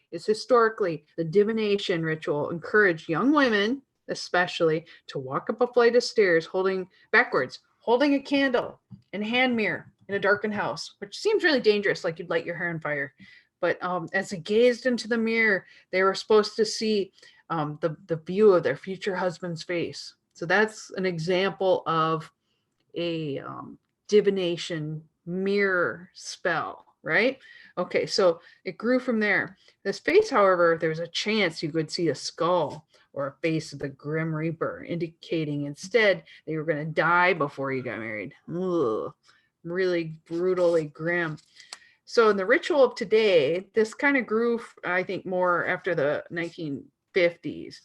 is historically the divination ritual encouraged young women, especially, to walk up a flight of stairs holding a candle and a hand mirror in a darkened house, which seems really dangerous, like you'd light your hair on fire. But as they gazed into the mirror, they were supposed to see the view of their future husband's face. So that's an example of a divination mirror spell, right? Okay, so it grew from there. This face, however, there was a chance you could see a skull or a face of the Grim Reaper, indicating instead they were going to die before you got married. Ugh, really brutally grim. So in the ritual of today, this kind of grew, I think, more after the 1950s.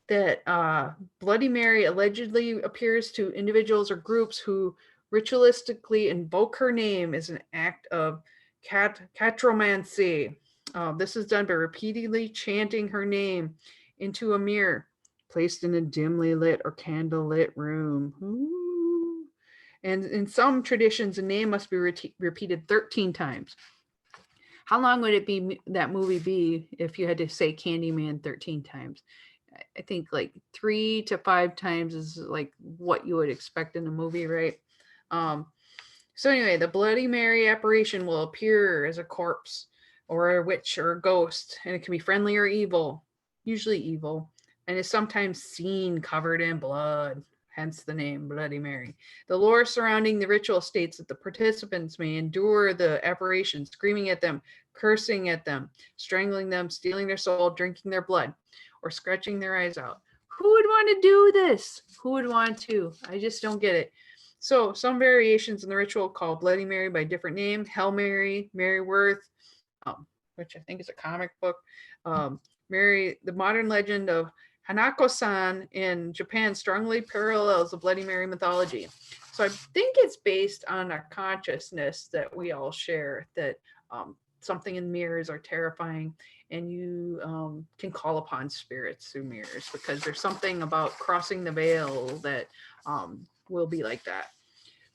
That Bloody Mary allegedly appears to individuals or groups who ritualistically invoke her name as an act of catromancy. This is done by repeatedly chanting her name into a mirror placed in a dimly lit or candlelit room. Ooh. And in some traditions, a name must be repeated 13 times. How long would it be, that movie be, if you had to say Candyman 13 times? I think like 3 to 5 times is like what you would expect in a movie, right? So anyway, the Bloody Mary apparition will appear as a corpse or a witch or a ghost, and it can be friendly or evil, usually evil, and is sometimes seen covered in blood, hence the name Bloody Mary. The lore surrounding the ritual states that the participants may endure the apparition, screaming at them, cursing at them, strangling them, stealing their soul, drinking their blood, or scratching their eyes out. Who would want to do this? Who would want to? I just don't get it. So some variations in the ritual call Bloody Mary by different name: Hail Mary, Mary Worth, which I think is a comic book. Mary, the modern legend of Hanako-san in Japan strongly parallels the Bloody Mary mythology. So I think it's based on a consciousness that we all share, that something in mirrors are terrifying, and you can call upon spirits through mirrors, because there's something about crossing the veil that will be like that.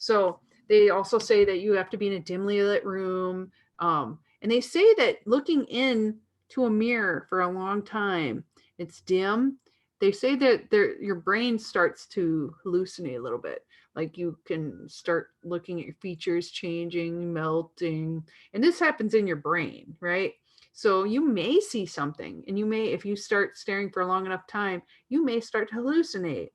So they also say that you have to be in a dimly lit room. And they say that looking in to a mirror for a long time, it's dim. They say that your brain starts to hallucinate a little bit. Like you can start looking at your features changing, melting, and this happens in your brain, right? So you may see something, and you may, if you start staring for a long enough time, you may start to hallucinate.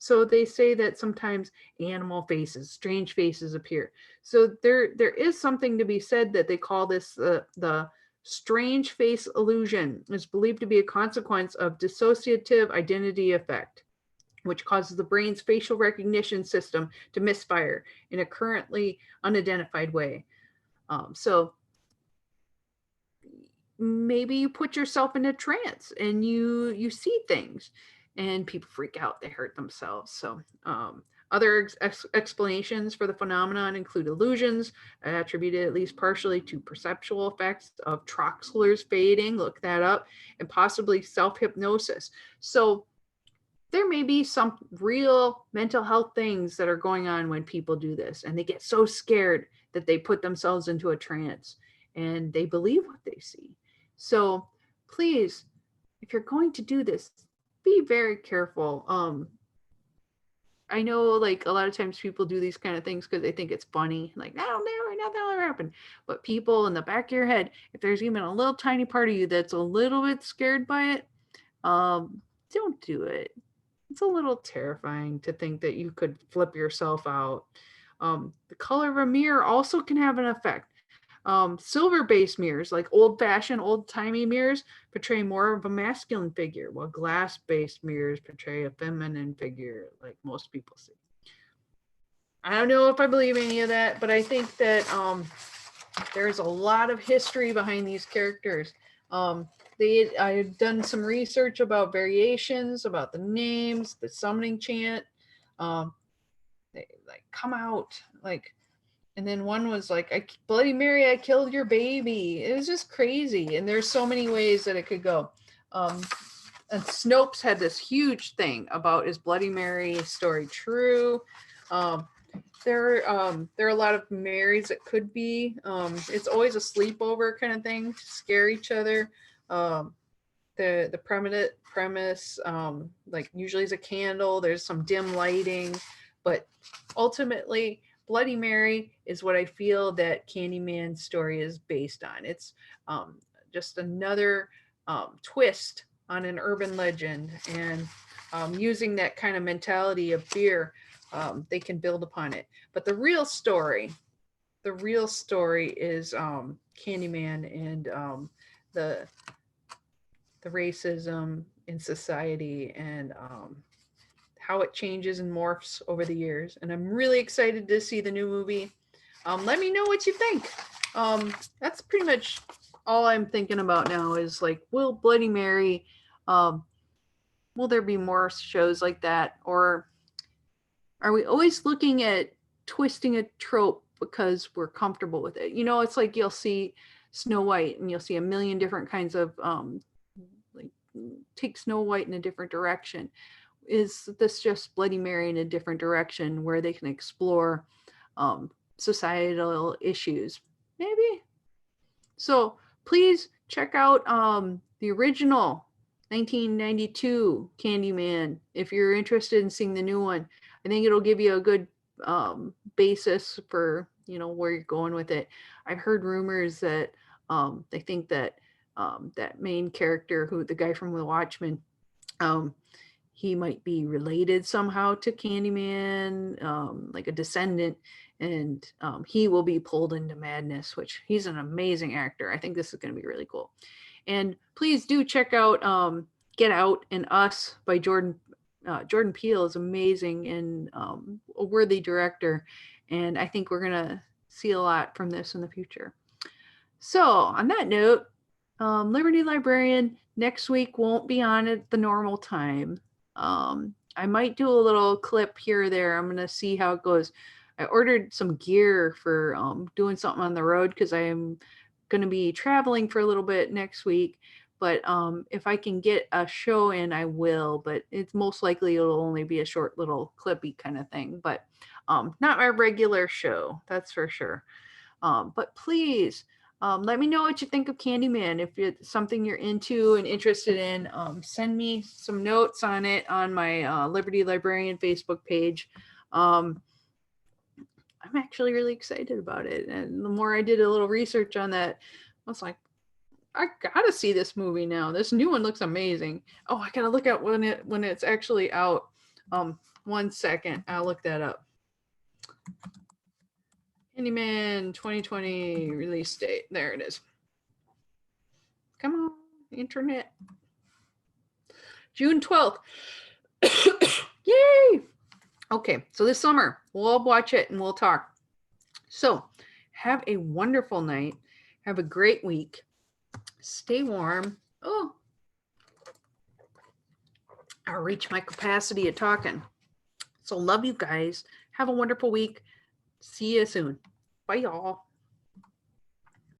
So they say that sometimes animal faces, strange faces appear. So there is something to be said that they call this the strange face illusion. It's believed to be a consequence of dissociative identity effect, which causes the brain's facial recognition system to misfire in a currently unidentified way. So maybe you put yourself in a trance and you see things, and people freak out, they hurt themselves. So other explanations for the phenomenon include illusions attributed at least partially to perceptual effects of troxlers fading, look that up, and possibly self-hypnosis. So there may be some real mental health things that are going on when people do this, and they get so scared that they put themselves into a trance and they believe what they see. So please, if you're going to do this, be very careful. I know, like, a lot of times people do these kind of things because they think it's funny, like, that'll never, nothing will ever happen. But people, in the back of your head, if there's even a little tiny part of you that's a little bit scared by it, don't do it. It's a little terrifying to think that you could flip yourself out. The color of a mirror also can have an effect. Silver-based mirrors, like old-fashioned, old-timey mirrors, portray more of a masculine figure, while glass-based mirrors portray a feminine figure, like most people see. I don't know if I believe any of that, but I think that there's a lot of history behind these characters. I've done some research about variations, about the names, the summoning chant. They like come out like. And then one was like, Bloody Mary, I killed your baby. It was just crazy. And there's so many ways that it could go. And Snopes had this huge thing about, is Bloody Mary story true? There are a lot of Marys that could be. It's always a sleepover kind of thing to scare each other. The premise, like usually is a candle. There's some dim lighting, but ultimately, Bloody Mary is what I feel that Candyman's story is based on. It's just another twist on an urban legend, and using that kind of mentality of fear, they can build upon it. But the real story is Candyman and the racism in society, and how it changes and morphs over the years. And I'm really excited to see the new movie. Let me know what you think. That's pretty much all I'm thinking about now, is like, will Bloody Mary, will there be more shows like that? Or are we always looking at twisting a trope because we're comfortable with it? You know, it's like you'll see Snow White and you'll see a million different kinds of, like, take Snow White in a different direction. Is this just Bloody Mary in a different direction where they can explore societal issues? Maybe. So please check out the original 1992 Candyman if you're interested in seeing the new one. I think it'll give you a good basis for, you know, where you're going with it. I've heard rumors that they think that that main character, who the guy from The Watchmen, he might be related somehow to Candyman, like a descendant, and he will be pulled into madness, which he's an amazing actor. I think this is going to be really cool. And please do check out Get Out and Us by Jordan Jordan Peele is amazing and a worthy director. And I think we're going to see a lot from this in the future. So on that note, Liberty Librarian next week won't be on at the normal time. I might do a little clip here or there. I'm going to see how it goes. I ordered some gear for doing something on the road because I am going to be traveling for a little bit next week. But if I can get a show in, I will. But it's most likely it'll only be a short little clippy kind of thing. But not my regular show, that's for sure. But please let me know what you think of Candyman. If it's something you're into and interested in, send me some notes on it on my Liberty Librarian Facebook page. I'm actually really excited about it. And the more I did a little research on that, I was like, I gotta see this movie now. This new one looks amazing. Oh, I gotta look at when it's actually out. 1 second, I'll look that up. Candyman 2020 release date. There it is. Come on, internet. June 12th. Yay! Okay, so this summer, we'll all watch it and we'll talk. So, have a wonderful night. Have a great week. Stay warm. Oh, I'll reach my capacity of talking. So, love you guys. Have a wonderful week. See you soon. Bye, y'all.